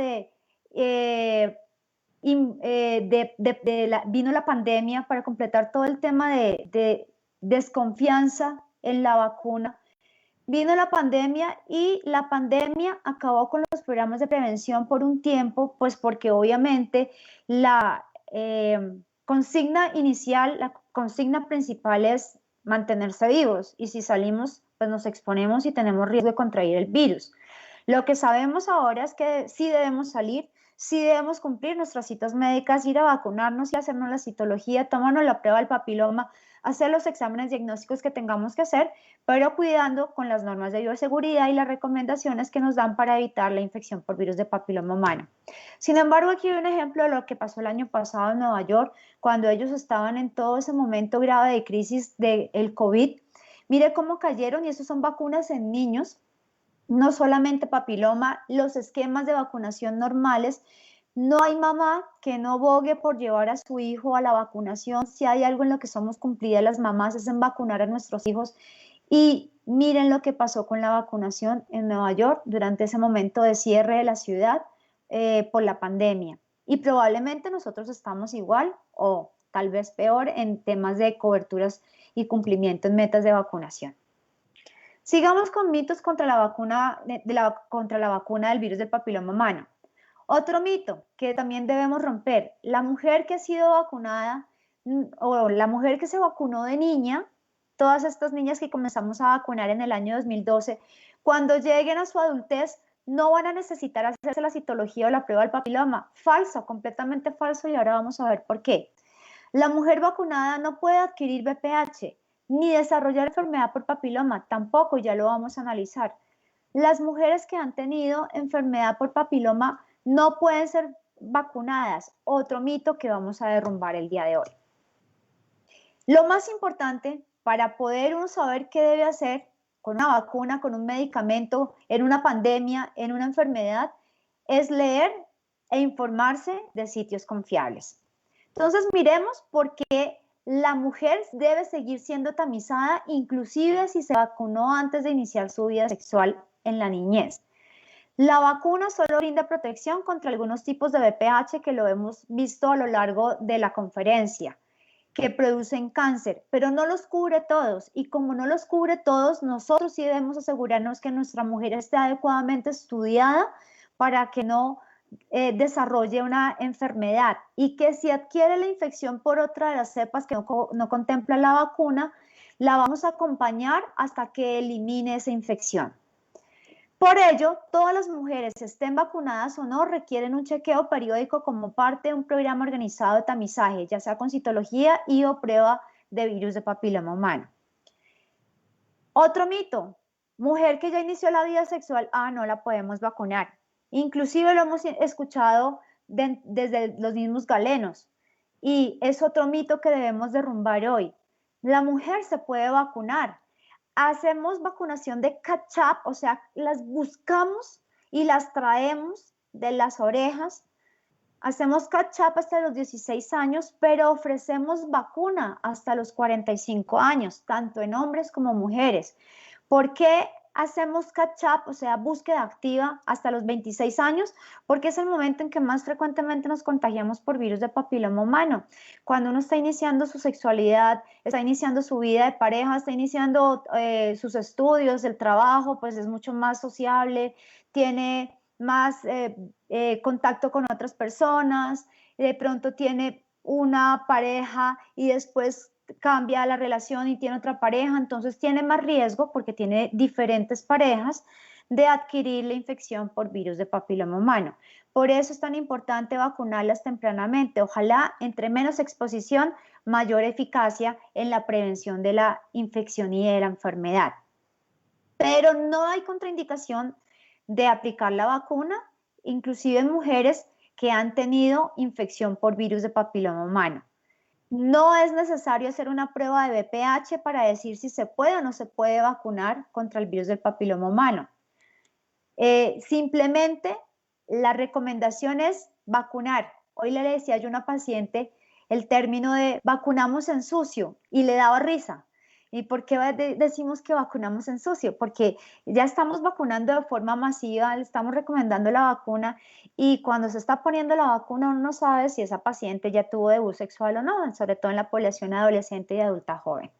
vino la pandemia, para completar todo el tema de desconfianza en la vacuna, vino la pandemia y la pandemia acabó con los programas de prevención por un tiempo, pues porque obviamente la consigna inicial, la consigna principal es mantenerse vivos y si salimos, pues nos exponemos y tenemos riesgo de contraer el virus. Lo que sabemos ahora es que sí debemos salir, sí debemos cumplir nuestras citas médicas, ir a vacunarnos y hacernos la citología, tomarnos la prueba del papiloma, hacer los exámenes diagnósticos que tengamos que hacer, pero cuidando con las normas de bioseguridad y las recomendaciones que nos dan para evitar la infección por virus de papiloma humano. Sin embargo, aquí hay un ejemplo de lo que pasó el año pasado en Nueva York, cuando ellos estaban en todo ese momento grave de crisis del COVID. Mire cómo cayeron, y eso son vacunas en niños, no solamente papiloma, los esquemas de vacunación normales. No hay mamá que no bogue por llevar a su hijo a la vacunación. Si hay algo en lo que somos cumplidas las mamás es en vacunar a nuestros hijos. Y miren lo que pasó con la vacunación en Nueva York durante ese momento de cierre de la ciudad por la pandemia. Y probablemente nosotros estamos igual o tal vez peor en temas de coberturas y cumplimiento en metas de vacunación. Sigamos con mitos contra la vacuna, contra la vacuna del virus del papiloma humano. Otro mito que también debemos romper: la mujer que ha sido vacunada o la mujer que se vacunó de niña, todas estas niñas que comenzamos a vacunar en el año 2012, cuando lleguen a su adultez no van a necesitar hacerse la citología o la prueba del papiloma. Falso, completamente falso, y ahora vamos a ver por qué. La mujer vacunada no puede adquirir VPH ni desarrollar enfermedad por papiloma, tampoco, ya lo vamos a analizar. Las mujeres que han tenido enfermedad por papiloma no pueden ser vacunadas, otro mito que vamos a derrumbar el día de hoy. Lo más importante para poder uno saber qué debe hacer con una vacuna, con un medicamento, en una pandemia, en una enfermedad, es leer e informarse de sitios confiables. Entonces miremos por qué la mujer debe seguir siendo tamizada, inclusive si se vacunó antes de iniciar su vida sexual en la niñez. La vacuna solo brinda protección contra algunos tipos de VPH que lo hemos visto a lo largo de la conferencia, que producen cáncer, pero no los cubre todos. Y como no los cubre todos, nosotros sí debemos asegurarnos que nuestra mujer esté adecuadamente estudiada para que no desarrolle una enfermedad, y que si adquiere la infección por otra de las cepas que no contempla la vacuna, la vamos a acompañar hasta que elimine esa infección. Por ello, todas las mujeres, estén vacunadas o no, requieren un chequeo periódico como parte de un programa organizado de tamizaje, ya sea con citología y o prueba de virus de papiloma humano. Otro mito: mujer que ya inició la vida sexual, no la podemos vacunar. Inclusive lo hemos escuchado desde los mismos galenos, y es otro mito que debemos derrumbar hoy. La mujer se puede vacunar. Hacemos vacunación de catch-up, o sea, las buscamos y las traemos de las orejas. Hacemos catch-up hasta los 16 años, pero ofrecemos vacuna hasta los 45 años, tanto en hombres como mujeres. ¿Por qué hacemos catch-up, o sea, búsqueda activa, hasta los 26 años? Porque es el momento en que más frecuentemente nos contagiamos por virus de papiloma humano. Cuando uno está iniciando su sexualidad, está iniciando su vida de pareja, está iniciando sus estudios, el trabajo, pues es mucho más sociable, tiene más contacto con otras personas, de pronto tiene una pareja y después cambia la relación y tiene otra pareja, entonces tiene más riesgo, porque tiene diferentes parejas, de adquirir la infección por virus de papiloma humano. Por eso es tan importante vacunarlas tempranamente. Ojalá entre menos exposición, mayor eficacia en la prevención de la infección y de la enfermedad. Pero no hay contraindicación de aplicar la vacuna inclusive en mujeres que han tenido infección por virus de papiloma humano. No es necesario hacer una prueba de VPH para decir si se puede o no se puede vacunar contra el virus del papiloma humano. Simplemente la recomendación es vacunar. Hoy le decía yo a una paciente el término de vacunamos en sucio y le daba risa. ¿Y por qué decimos que vacunamos en sucio? Porque ya estamos vacunando de forma masiva, le estamos recomendando la vacuna y cuando se está poniendo la vacuna uno no sabe si esa paciente ya tuvo debut sexual o no, sobre todo en la población adolescente y adulta joven.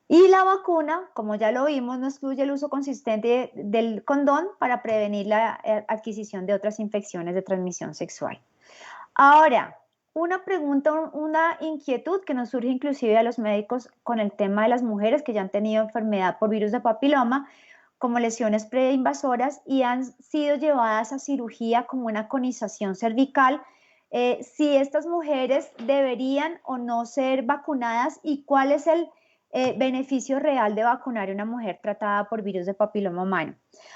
Y la vacuna, como ya lo vimos, no excluye el uso consistente del condón para prevenir la adquisición de otras infecciones de transmisión sexual. Ahora, una pregunta, una inquietud que nos surge inclusive a los médicos con el tema de las mujeres que ya han tenido enfermedad por virus de papiloma, como lesiones preinvasoras y han sido llevadas a cirugía como una conización cervical, si estas mujeres deberían o no ser vacunadas y cuál es el beneficio real de vacunar a una mujer tratada por virus de papiloma humano.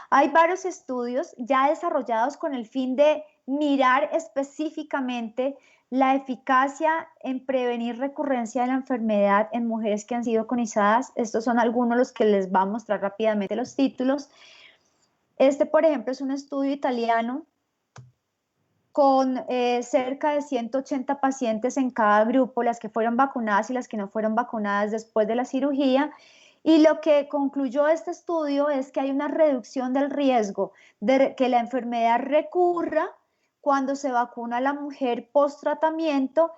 Hay varios estudios ya desarrollados con el fin de mirar específicamente la eficacia en prevenir recurrencia de la enfermedad en mujeres que han sido conizadas. Estos son algunos de los que les va a mostrar rápidamente los títulos. Este, por ejemplo, es un estudio italiano con cerca de 180 pacientes en cada grupo, las que fueron vacunadas y las que no fueron vacunadas después de la cirugía. Y lo que concluyó este estudio es que hay una reducción del riesgo de que la enfermedad recurra cuando se vacuna a la mujer post-tratamiento,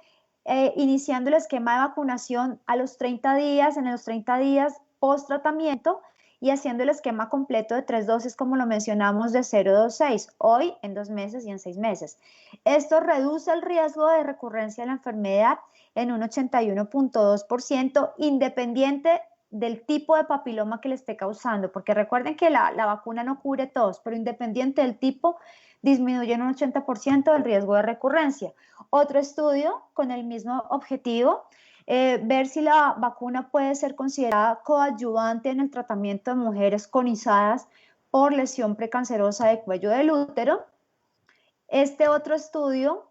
iniciando el esquema de vacunación a los 30 días, en los 30 días post-tratamiento, y haciendo el esquema completo de 3 dosis, como lo mencionamos, de 0,26, hoy en 2 meses y en 6 meses. Esto reduce el riesgo de recurrencia de la enfermedad en un 81.2%, independiente del tipo de papiloma que le esté causando, porque recuerden que la vacuna no cubre todos, pero independiente del tipo, disminuye en un 80% el riesgo de recurrencia. Otro estudio con el mismo objetivo, ver si la vacuna puede ser considerada coadyuvante en el tratamiento de mujeres conizadas por lesión precancerosa de cuello del útero. Este otro estudio,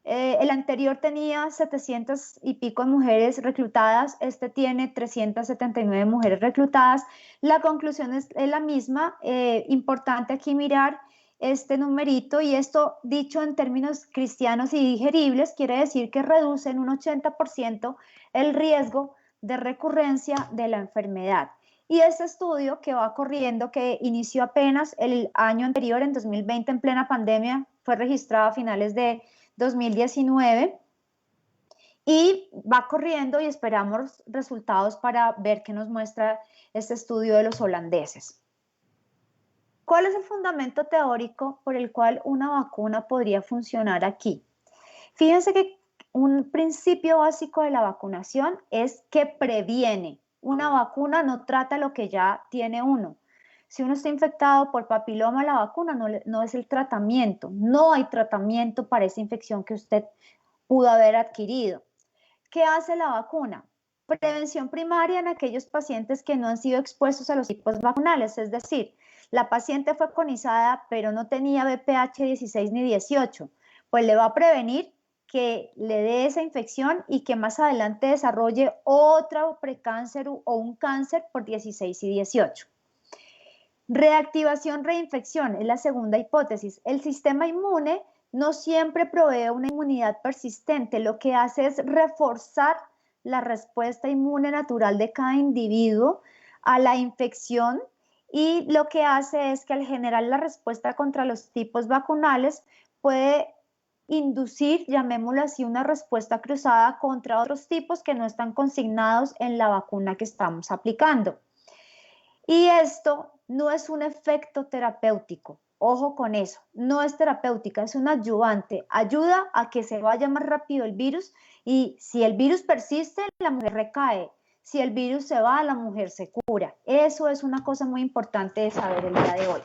el anterior tenía 700 y pico mujeres reclutadas, este tiene 379 mujeres reclutadas. La conclusión es la misma, importante aquí mirar este numerito, y esto dicho en términos cristianos y digeribles quiere decir que reduce en un 80% el riesgo de recurrencia de la enfermedad. Y este estudio que va corriendo, que inició apenas el año anterior, en 2020, en plena pandemia, fue registrado a finales de 2019 y va corriendo y esperamos resultados para ver qué nos muestra este estudio de los holandeses. ¿Cuál es el fundamento teórico por el cual una vacuna podría funcionar aquí? Fíjense que un principio básico de la vacunación es que previene. Una vacuna no trata lo que ya tiene uno. Si uno está infectado por papiloma, la vacuna no es el tratamiento. No hay tratamiento para esa infección que usted pudo haber adquirido. ¿Qué hace la vacuna? Prevención primaria en aquellos pacientes que no han sido expuestos a los tipos vacunales, es decir, la paciente fue conizada pero no tenía VPH 16 ni 18, pues le va a prevenir que le dé esa infección y que más adelante desarrolle otro precáncer o un cáncer por 16 y 18. Reactivación, reinfección es la segunda hipótesis. El sistema inmune no siempre provee una inmunidad persistente, lo que hace es reforzar la respuesta inmune natural de cada individuo a la infección, y lo que hace es que al generar la respuesta contra los tipos vacunales puede inducir, llamémoslo así, una respuesta cruzada contra otros tipos que no están consignados en la vacuna que estamos aplicando. Y esto no es un efecto terapéutico, ojo con eso, no es terapéutica, es un adyuvante, ayuda a que se vaya más rápido el virus, y si el virus persiste, la mujer recae. Si el virus se va, la mujer se cura. Eso es una cosa muy importante de saber el día de hoy.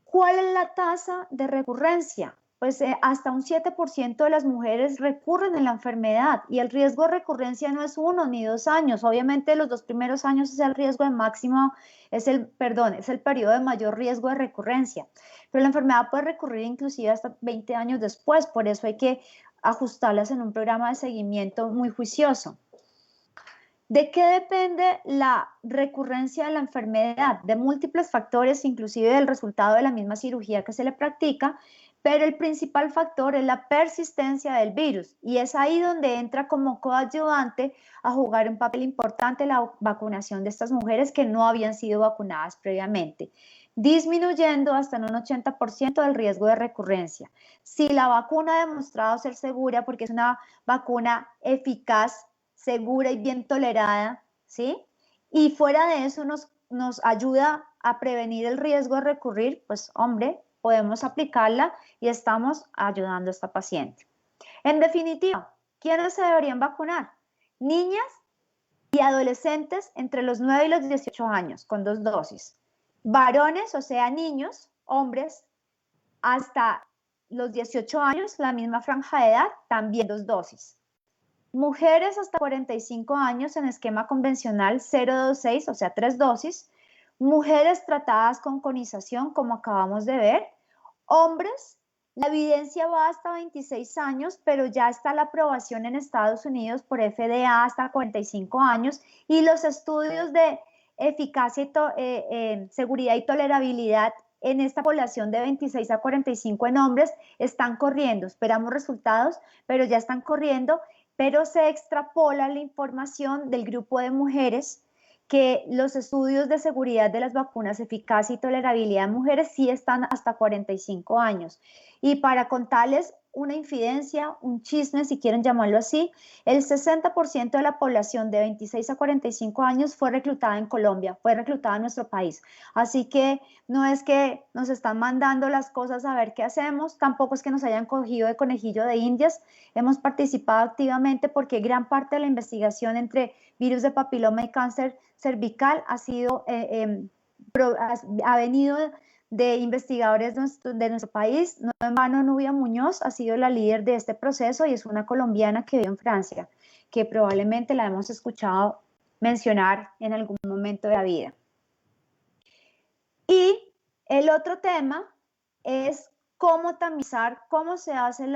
¿Cuál es la tasa de recurrencia? pues hasta un 7% de las mujeres recurren en la enfermedad y el riesgo de recurrencia no es 1 ni 2 años. Obviamente los 2 primeros años es el riesgo de máximo, es el periodo de mayor riesgo de recurrencia. Pero la enfermedad puede recurrir inclusive hasta 20 años después, por eso hay que ajustarlas en un programa de seguimiento muy juicioso. ¿De qué depende la recurrencia de la enfermedad? De múltiples factores, inclusive del resultado de la misma cirugía que se le practica, pero el principal factor es la persistencia del virus y es ahí donde entra como coadyuvante a jugar un papel importante la vacunación de estas mujeres que no habían sido vacunadas previamente, disminuyendo hasta en un 80% del riesgo de recurrencia. Si la vacuna ha demostrado ser segura porque es una vacuna eficaz, segura y bien tolerada, ¿sí? Y fuera de eso nos ayuda a prevenir el riesgo de recurrir, pues hombre, podemos aplicarla y estamos ayudando a esta paciente. En definitiva, ¿quiénes se deberían vacunar? Niñas y adolescentes entre los 9 y los 18 años con 2 dosis. Varones, o sea, niños, hombres, hasta los 18 años, la misma franja de edad, también 2 dosis. Mujeres hasta 45 años en esquema convencional 026, o sea, 3 dosis. Mujeres tratadas con conización, como acabamos de ver. Hombres, la evidencia va hasta 26 años, pero ya está la aprobación en Estados Unidos por FDA hasta 45 años y los estudios de eficacia y seguridad y tolerabilidad en esta población de 26 a 45 en hombres están corriendo. Esperamos resultados, pero ya están corriendo, pero se extrapola la información del grupo de mujeres que los estudios de seguridad de las vacunas, eficacia y tolerabilidad en mujeres sí están hasta 45 años. Y para contarles una infidencia, un chisme, si quieren llamarlo así, el 60% de la población de 26 a 45 años fue reclutada en Colombia, fue reclutada en nuestro país. Así que no es que nos están mandando las cosas a ver qué hacemos, tampoco es que nos hayan cogido de conejillo de indias. Hemos participado activamente porque gran parte de la investigación entre virus de papiloma y cáncer cervical ha venido de investigadores de nuestro país. No en vano, Nubia Muñoz ha sido la líder de este proceso y es una colombiana que vive en Francia, que probablemente la hemos escuchado mencionar en algún momento de la vida. Y el otro tema es cómo tamizar, cómo se hace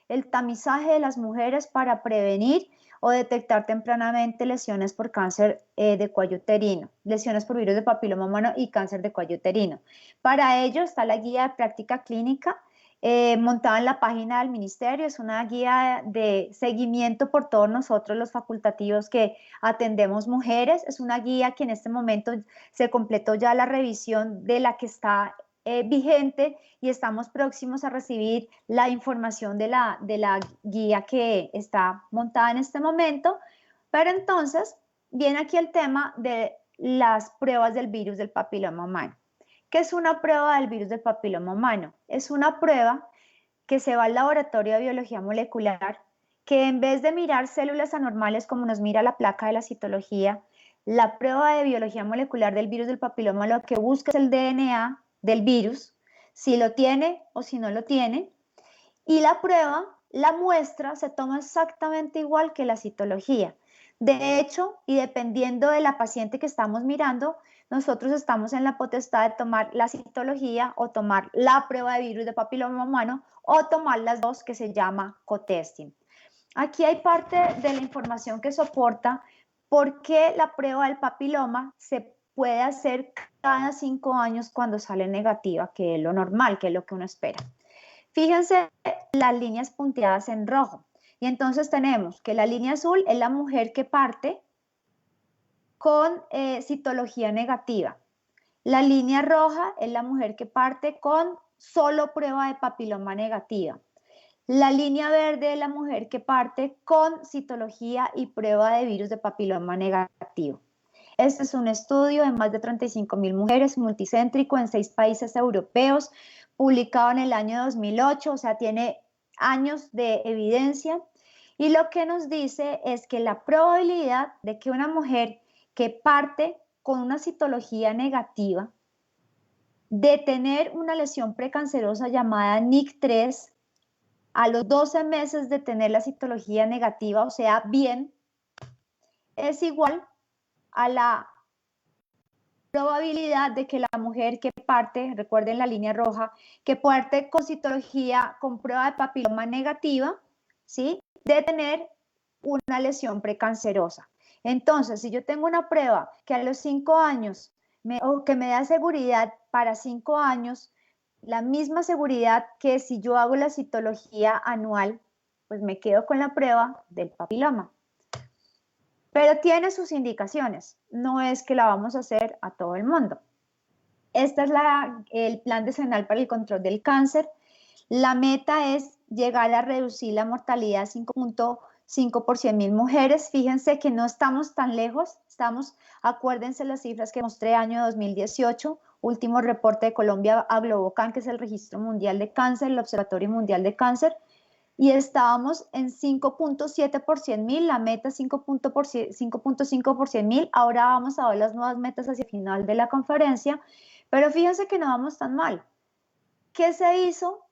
el tamizaje de las mujeres para prevenir o detectar tempranamente lesiones por cáncer de cuello uterino, lesiones por virus de papiloma humano y cáncer de cuello uterino. Para ello está la guía de práctica clínica montada en la página del ministerio. Es una guía de seguimiento por todos nosotros los facultativos que atendemos mujeres. Es una guía que en este momento se completó ya la revisión de la que está vigente y estamos próximos a recibir la información de la guía que está montada en este momento. Pero entonces viene aquí el tema de las pruebas del virus del papiloma humano. ¿Qué es una prueba del virus del papiloma humano? Es una prueba que se va al laboratorio de biología molecular, que en vez de mirar células anormales como nos mira la placa de la citología, la prueba de biología molecular del virus del papiloma lo que busca es el DNA del virus, si lo tiene o si no lo tiene, y la prueba, la muestra, se toma exactamente igual que la citología. De hecho, y dependiendo de la paciente que estamos mirando, nosotros estamos en la potestad de tomar la citología o tomar la prueba de virus de papiloma humano o tomar las dos, que se llama co-testing. Aquí hay parte de la información que soporta por qué la prueba del papiloma se puede hacer cada 5 años cuando sale negativa, que es lo normal, que es lo que uno espera. Fíjense las líneas punteadas en rojo. Y entonces tenemos que la línea azul es la mujer que parte con citología negativa. La línea roja es la mujer que parte con solo prueba de papiloma negativa. La línea verde es la mujer que parte con citología y prueba de virus de papiloma negativo. Este es un estudio de más de 35.000 mujeres, multicéntrico en 6 países europeos, publicado en el año 2008, o sea, tiene años de evidencia. Y lo que nos dice es que la probabilidad de que una mujer que parte con una citología negativa, de tener una lesión precancerosa llamada NIC3, a los 12 meses de tener la citología negativa, o sea, bien, es igual a la probabilidad de que la mujer que parte, recuerden la línea roja, que parte con citología con prueba de papiloma negativa, ¿sí? De tener una lesión precancerosa. Entonces, si yo tengo una prueba que a los 5 años, o que me da seguridad para 5 años, la misma seguridad que si yo hago la citología anual, pues me quedo con la prueba del papiloma. Pero tiene sus indicaciones, no es que la vamos a hacer a todo el mundo. Este es el Plan Decenal para el Control del Cáncer. La meta es llegar a reducir la mortalidad a 5.5 por 100.000 mujeres. Fíjense que no estamos tan lejos, acuérdense las cifras que mostré año 2018, último reporte de Colombia a Globocan, que es el Registro Mundial de Cáncer, el Observatorio Mundial de Cáncer, y estábamos en 5.7 por 100.000, la meta 5.5 por 100.000, ahora vamos a ver las nuevas metas hacia el final de la conferencia, pero fíjense que no vamos tan mal. ¿Qué se hizo?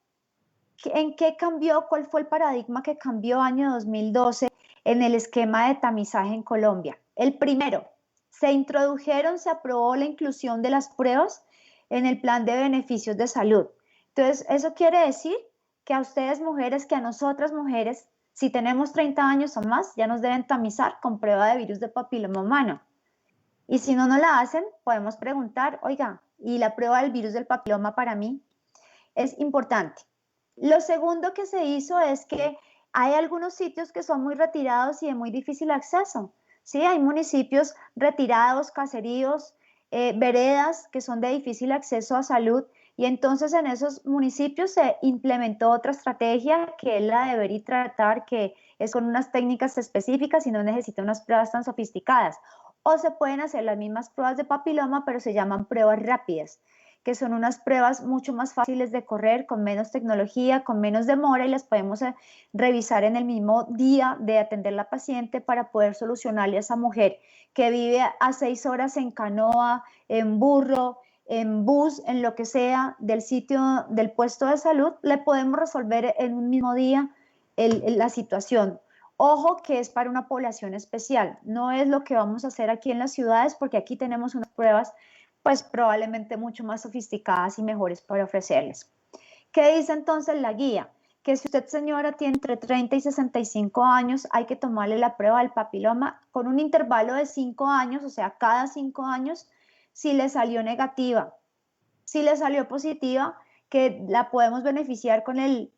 ¿En qué cambió? ¿Cuál fue el paradigma que cambió año 2012 en el esquema de tamizaje en Colombia? El primero, se aprobó la inclusión de las pruebas en el plan de beneficios de salud. Entonces, eso quiere decir que a ustedes mujeres, que a nosotras mujeres, si tenemos 30 años o más, ya nos deben tamizar con prueba de virus de papiloma humano. Y si no la hacen, podemos preguntar, oiga, ¿y la prueba del virus del papiloma para mí? Es importante. Lo segundo que se hizo es que hay algunos sitios que son muy retirados y de muy difícil acceso. Sí, hay municipios retirados, caseríos, veredas que son de difícil acceso a salud, y entonces en esos municipios se implementó otra estrategia que es la de ver y tratar, que es con unas técnicas específicas y no necesita unas pruebas tan sofisticadas. O se pueden hacer las mismas pruebas de papiloma, pero se llaman pruebas rápidas, que son unas pruebas mucho más fáciles de correr, con menos tecnología, con menos demora, y las podemos revisar en el mismo día de atender a la paciente para poder solucionarle a esa mujer que vive a 6 horas en canoa, en burro, en bus, en lo que sea, del sitio, del puesto de salud, le podemos resolver en un mismo día la situación. Ojo que es para una población especial, no es lo que vamos a hacer aquí en las ciudades, porque aquí tenemos unas pruebas pues probablemente mucho más sofisticadas y mejores para ofrecerles. ¿Qué dice entonces la guía? Que si usted, señora, tiene entre 30 y 65 años, hay que tomarle la prueba del papiloma con un intervalo de 5 años, o sea, cada 5 años, si le salió negativa. Si le salió positiva, que la podemos beneficiar con el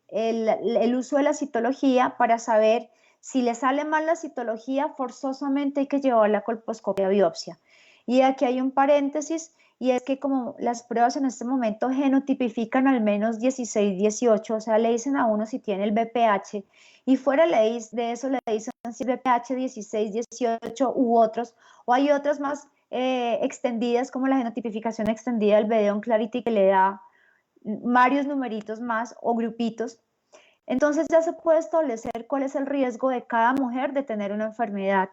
uso de la citología para saber si le sale mal la citología, forzosamente hay que llevar la colposcopia a biopsia. Y aquí hay un paréntesis, y es que como las pruebas en este momento genotipifican al menos 16, 18, o sea, le dicen a uno si tiene el BPH, y fuera de eso le dicen si el BPH 16, 18 u otros, o hay otras más extendidas, como la genotipificación extendida del Bedeon Clarity, que le da varios numeritos más o grupitos. Entonces ya se puede establecer cuál es el riesgo de cada mujer de tener una enfermedad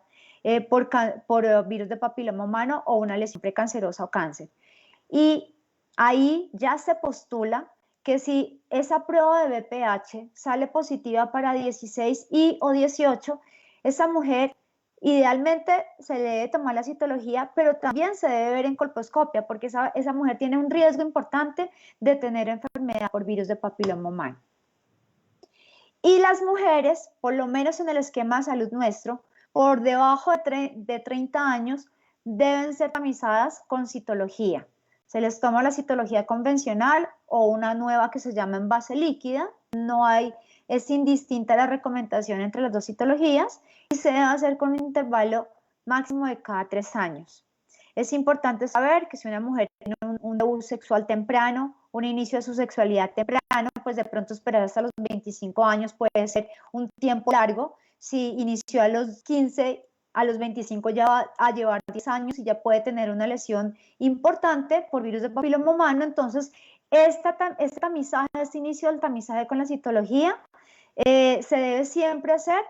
por virus de papiloma humano o una lesión precancerosa o cáncer. Y ahí ya se postula que si esa prueba de BPH sale positiva para 16 o 18, esa mujer idealmente se le debe tomar la citología, pero también se debe ver en colposcopia, porque esa mujer tiene un riesgo importante de tener enfermedad por virus de papiloma humano. Y las mujeres, por lo menos en el esquema de salud nuestro, por debajo de 30 años, deben ser tamizadas con citología. Se les toma la citología convencional o una nueva que se llama en base líquida. Es indistinta la recomendación entre las dos citologías, y se debe hacer con un intervalo máximo de cada 3 años. Es importante saber que si una mujer tiene un debut sexual temprano, un inicio de su sexualidad temprano, pues de pronto esperar hasta los 25 años puede ser un tiempo largo. Si inició a los 15, a los 25 ya va a llevar 10 años y ya puede tener una lesión importante por virus de papiloma humano. Entonces, este inicio del tamizaje con la citología se debe siempre hacer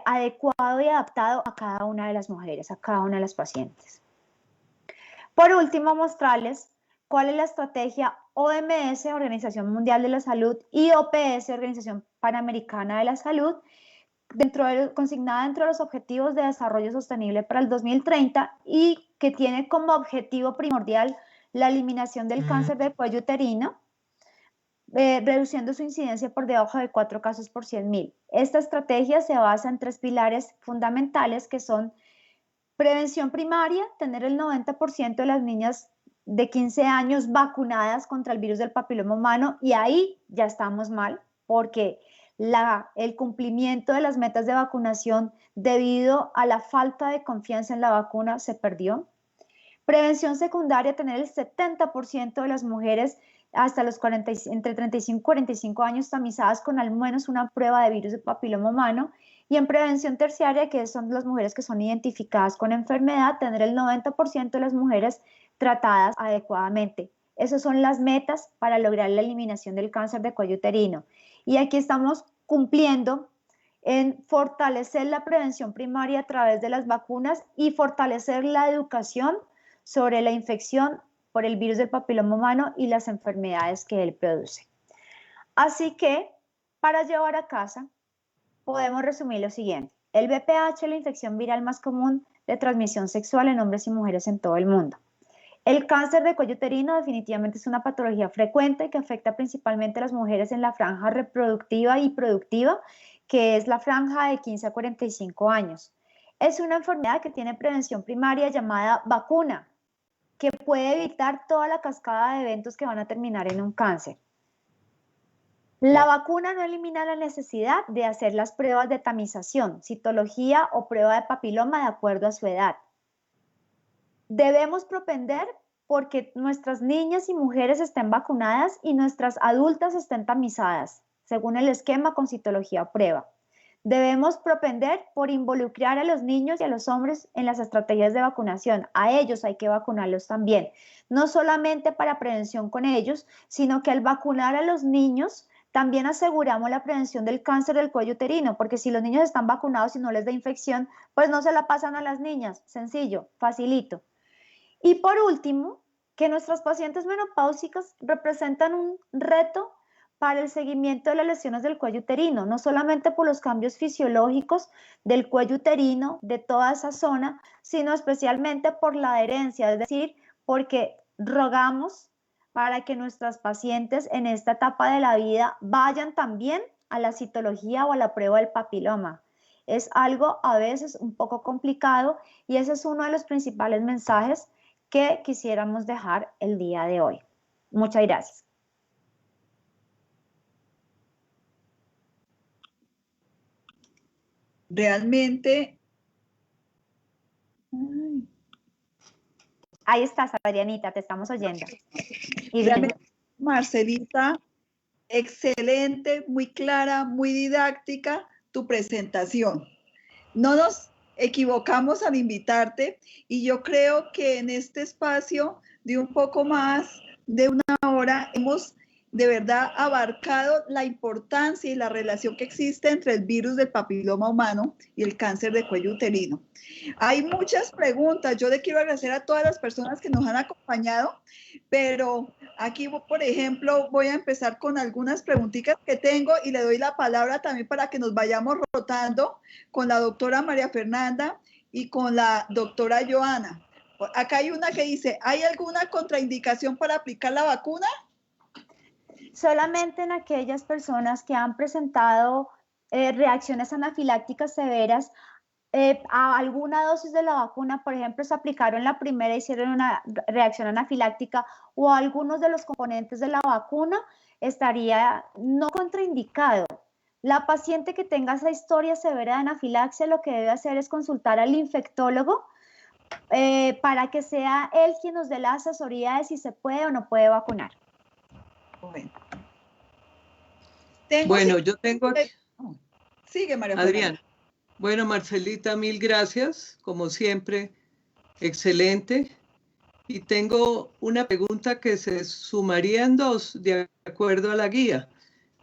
adecuado y adaptado a cada una de las mujeres, a cada una de las pacientes. Por último, mostrarles cuál es la estrategia OMS, Organización Mundial de la Salud, y OPS, Organización Panamericana de la Salud, consignada dentro de los Objetivos de Desarrollo Sostenible para el 2030 y que tiene como objetivo primordial la eliminación del cáncer del cuello uterino, reduciendo su incidencia por debajo de 4 casos por 100.000. Esta estrategia se basa en 3 pilares fundamentales que son prevención primaria, tener el 90% de las niñas de 15 años vacunadas contra el virus del papiloma humano, y ahí ya estamos mal porque el cumplimiento de las metas de vacunación debido a la falta de confianza en la vacuna se perdió. Prevención secundaria, tener el 70% de las mujeres hasta los entre 35 y 45 años tamizadas con al menos una prueba de virus de papiloma humano. Y en prevención terciaria, que son las mujeres que son identificadas con enfermedad, tener el 90% de las mujeres tratadas adecuadamente. Esas son las metas para lograr la eliminación del cáncer de cuello uterino. Y aquí estamos cumpliendo en fortalecer la prevención primaria a través de las vacunas y fortalecer la educación sobre la infección por el virus del papiloma humano y las enfermedades que él produce. Así que, para llevar a casa, podemos resumir lo siguiente. El VPH es la infección viral más común de transmisión sexual en hombres y mujeres en todo el mundo. El cáncer de cuello uterino definitivamente es una patología frecuente que afecta principalmente a las mujeres en la franja reproductiva y productiva, que es la franja de 15 a 45 años. Es una enfermedad que tiene prevención primaria llamada vacuna, que puede evitar toda la cascada de eventos que van a terminar en un cáncer. La vacuna no elimina la necesidad de hacer las pruebas de tamización, citología o prueba de papiloma de acuerdo a su edad. Debemos propender porque nuestras niñas y mujeres estén vacunadas y nuestras adultas estén tamizadas, según el esquema con citología o prueba. Debemos propender por involucrar a los niños y a los hombres en las estrategias de vacunación. A ellos hay que vacunarlos también, no solamente para prevención con ellos, sino que al vacunar a los niños también aseguramos la prevención del cáncer del cuello uterino, porque si los niños están vacunados y no les da infección, pues no se la pasan a las niñas. Sencillo, facilito. Y por último, que nuestras pacientes menopáusicas representan un reto para el seguimiento de las lesiones del cuello uterino, no solamente por los cambios fisiológicos del cuello uterino, de toda esa zona, sino especialmente por la adherencia, es decir, porque rogamos para que nuestras pacientes en esta etapa de la vida vayan también a la citología o a la prueba del papiloma. Es algo a veces un poco complicado y ese es uno de los principales mensajes que quisiéramos dejar el día de hoy. Muchas gracias. Realmente... Ahí estás, Adrianita, te estamos oyendo. Y realmente, Marcelita, excelente, muy clara, muy didáctica tu presentación. No nos equivocamos al invitarte y yo creo que en este espacio de un poco más de una hora hemos de verdad abarcado la importancia y la relación que existe entre el virus del papiloma humano y el cáncer de cuello uterino. Hay muchas preguntas, yo le quiero agradecer a todas las personas que nos han acompañado, pero aquí, por ejemplo, voy a empezar con algunas preguntitas que tengo y le doy la palabra también para que nos vayamos rotando con la doctora María Fernanda y con la doctora Joana. Acá hay una que dice, ¿hay alguna contraindicación para aplicar la vacuna? Solamente en aquellas personas que han presentado reacciones anafilácticas severas a alguna dosis de la vacuna, por ejemplo, se aplicaron la primera y hicieron una reacción anafiláctica, o algunos de los componentes de la vacuna, estaría no contraindicado. La paciente que tenga esa historia severa de anafilaxia, lo que debe hacer es consultar al infectólogo para que sea él quien nos dé la asesoría de si se puede o no puede vacunar. Bueno, yo tengo aquí... Sigue, María Adrián. Bueno, Marcelita, mil gracias, como siempre, excelente. Y tengo una pregunta que se sumaría en dos, de acuerdo a la guía.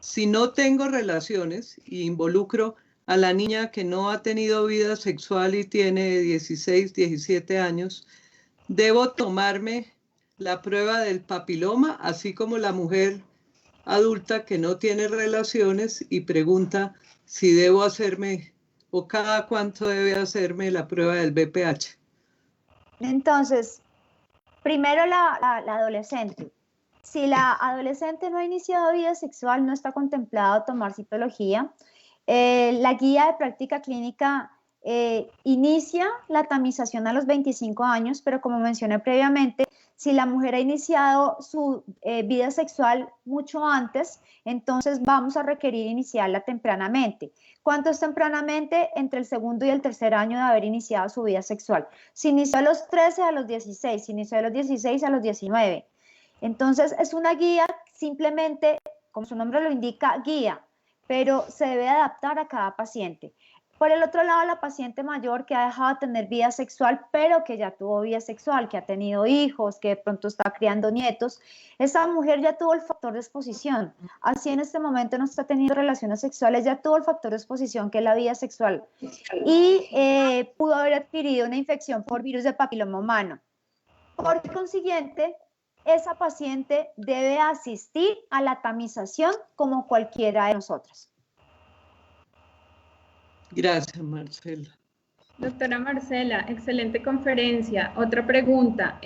Si no tengo relaciones y involucro a la niña que no ha tenido vida sexual y tiene 16, 17 años, ¿debo tomarme la prueba del papiloma, así como la mujer adulta que no tiene relaciones y pregunta si debo hacerme o cada cuánto debe hacerme la prueba del VPH. Entonces, primero la adolescente. Si la adolescente no ha iniciado vida sexual, no está contemplado tomar citología. La guía de práctica clínica inicia la tamización a los 25 años, pero como mencioné previamente, si la mujer ha iniciado su vida sexual mucho antes, entonces vamos a requerir iniciarla tempranamente. ¿Cuánto es tempranamente? Entre el segundo y el tercer año de haber iniciado su vida sexual. Si inició a los 13, a los 16, si inició a los 16, a los 19. Entonces es una guía simplemente, como su nombre lo indica, guía, pero se debe adaptar a cada paciente. Por el otro lado, la paciente mayor que ha dejado de tener vida sexual, pero que ya tuvo vida sexual, que ha tenido hijos, que de pronto está criando nietos, esa mujer ya tuvo el factor de exposición. Así en este momento no está teniendo relaciones sexuales, ya tuvo el factor de exposición que es la vida sexual y pudo haber adquirido una infección por virus de papiloma humano. Por consiguiente, esa paciente debe asistir a la tamización como cualquiera de nosotras. Gracias, Marcela. Doctora Marcela, excelente conferencia. Otra pregunta,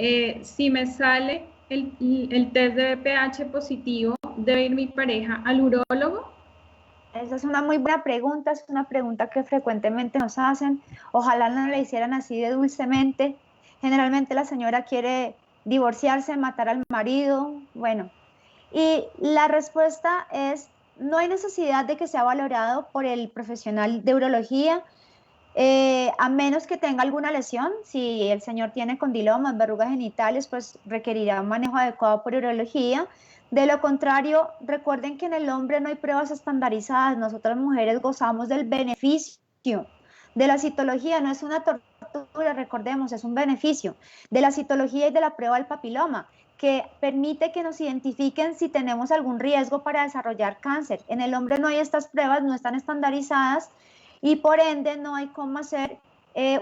si me sale el test de VPH positivo, ¿debe ir mi pareja al urólogo? Esa es una muy buena pregunta, es una pregunta que frecuentemente nos hacen. Ojalá no la hicieran así de dulcemente. Generalmente la señora quiere divorciarse, matar al marido, bueno. Y la respuesta es, no hay necesidad de que sea valorado por el profesional de urología, a menos que tenga alguna lesión. Si el señor tiene condilomas, verrugas genitales, pues requerirá un manejo adecuado por urología. De lo contrario, recuerden que en el hombre no hay pruebas estandarizadas. Nosotras mujeres gozamos del beneficio de la citología, no es una tortura, recordemos, es un beneficio de la citología y de la prueba del papiloma, que permite que nos identifiquen si tenemos algún riesgo para desarrollar cáncer. En el hombre no hay estas pruebas, no están estandarizadas y por ende no hay cómo hacer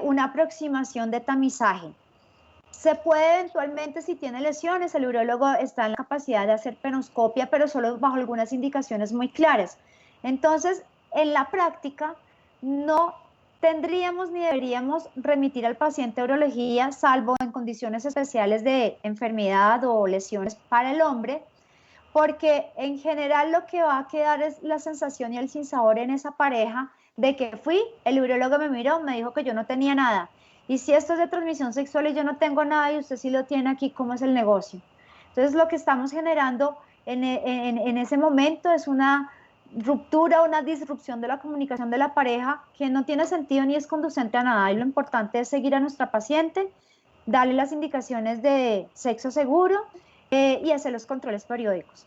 una aproximación de tamizaje. Se puede eventualmente, si tiene lesiones, el urólogo está en la capacidad de hacer penoscopia, pero solo bajo algunas indicaciones muy claras. Entonces, en la práctica, no tendríamos ni deberíamos remitir al paciente a urología, salvo en condiciones especiales de enfermedad o lesiones para el hombre, porque en general lo que va a quedar es la sensación y el sinsabor en esa pareja de que fui, el urólogo me miró, me dijo que yo no tenía nada. Y si esto es de transmisión sexual y yo no tengo nada y usted sí lo tiene aquí, ¿cómo es el negocio? Entonces lo que estamos generando en ese momento es una ruptura, una disrupción de la comunicación de la pareja que no tiene sentido ni es conducente a nada. Y lo importante es seguir a nuestra paciente, darle las indicaciones de sexo seguro y hacer los controles periódicos.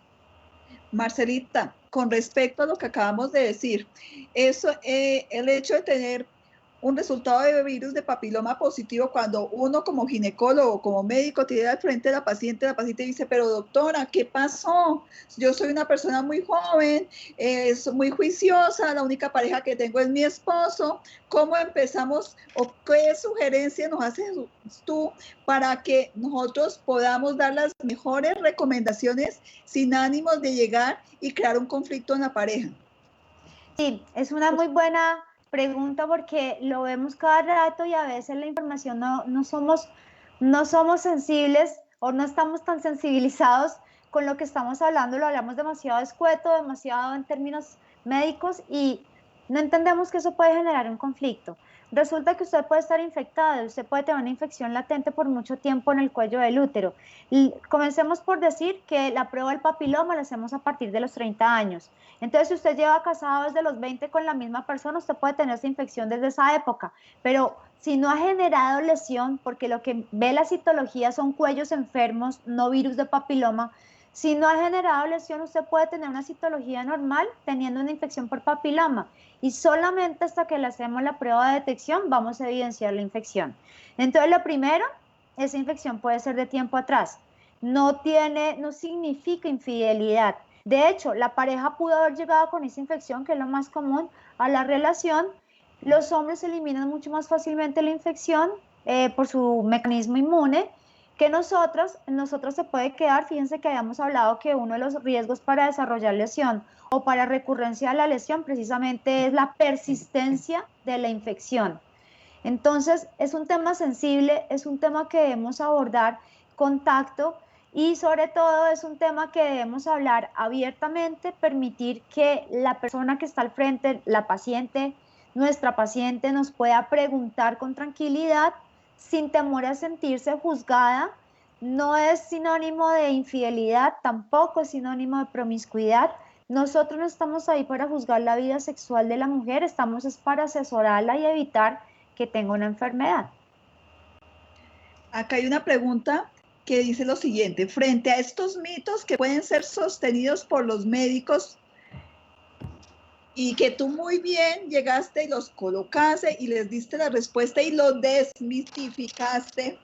Marcelita, con respecto a lo que acabamos de decir, eso, el hecho de tener un resultado de virus de papiloma positivo, cuando uno como ginecólogo, como médico, tiene al frente a la paciente dice, pero doctora, ¿qué pasó? Yo soy una persona muy joven, muy juiciosa, la única pareja que tengo es mi esposo. ¿Cómo empezamos o qué sugerencia nos haces tú para que nosotros podamos dar las mejores recomendaciones sin ánimos de llegar y crear un conflicto en la pareja? Sí, es una muy buena pregunta porque lo vemos cada rato y a veces la información no somos sensibles o no estamos tan sensibilizados con lo que estamos hablando, lo hablamos demasiado escueto, demasiado en términos médicos y no entendemos que eso puede generar un conflicto. Resulta que usted puede estar infectado, usted puede tener una infección latente por mucho tiempo en el cuello del útero. Y comencemos por decir que la prueba del papiloma la hacemos a partir de los 30 años. Entonces, si usted lleva casado desde los 20 con la misma persona, usted puede tener esa infección desde esa época. Pero si no ha generado lesión, porque lo que ve la citología son cuellos enfermos, no virus de papiloma, si no ha generado lesión, usted puede tener una citología normal teniendo una infección por papiloma y solamente hasta que le hacemos la prueba de detección vamos a evidenciar la infección. Entonces, lo primero, esa infección puede ser de tiempo atrás. No significa infidelidad. De hecho, la pareja pudo haber llegado con esa infección, que es lo más común, a la relación. Los hombres eliminan mucho más fácilmente la infección por su mecanismo inmune que nosotros se puede quedar, fíjense que habíamos hablado que uno de los riesgos para desarrollar lesión o para recurrencia de la lesión precisamente es la persistencia de la infección. Entonces, es un tema sensible, es un tema que debemos abordar con tacto y sobre todo es un tema que debemos hablar abiertamente, permitir que la persona que está al frente, la paciente, nuestra paciente, nos pueda preguntar con tranquilidad, sin temor a sentirse juzgada. No es sinónimo de infidelidad, tampoco es sinónimo de promiscuidad. Nosotros no estamos ahí para juzgar la vida sexual de la mujer, estamos es para asesorarla y evitar que tenga una enfermedad. Acá hay una pregunta que dice lo siguiente: frente a estos mitos que pueden ser sostenidos por los médicos y que tú muy bien llegaste y los colocaste y les diste la respuesta y lo desmitificaste,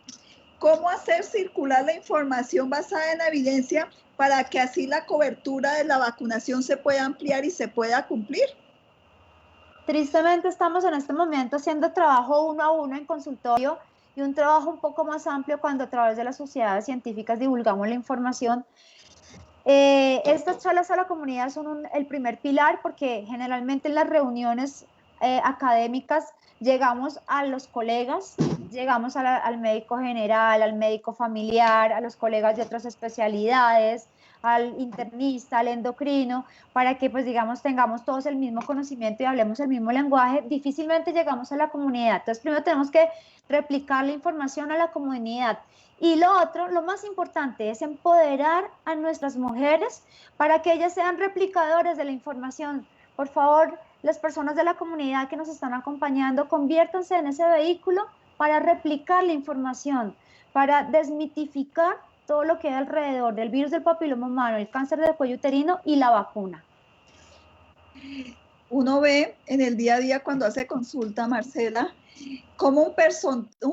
¿cómo hacer circular la información basada en la evidencia para que así la cobertura de la vacunación se pueda ampliar y se pueda cumplir? Tristemente estamos en este momento haciendo trabajo 1 a 1 en consultorio y un trabajo un poco más amplio cuando a través de las sociedades científicas divulgamos la información. Estas charlas a la comunidad son el primer pilar porque generalmente en las reuniones académicas llegamos a los colegas, llegamos al médico general, al médico familiar, a los colegas de otras especialidades, al internista, al endocrino, para que pues digamos tengamos todos el mismo conocimiento y hablemos el mismo lenguaje. Difícilmente llegamos a la comunidad, entonces primero tenemos que replicar la información a la comunidad. Y lo otro, lo más importante, es empoderar a nuestras mujeres para que ellas sean replicadoras de la información. Por favor, las personas de la comunidad que nos están acompañando, conviértanse en ese vehículo para replicar la información, para desmitificar todo lo que hay alrededor del virus del papiloma humano, el cáncer del cuello uterino y la vacuna. Uno ve en el día a día cuando hace consulta, Marcela, como un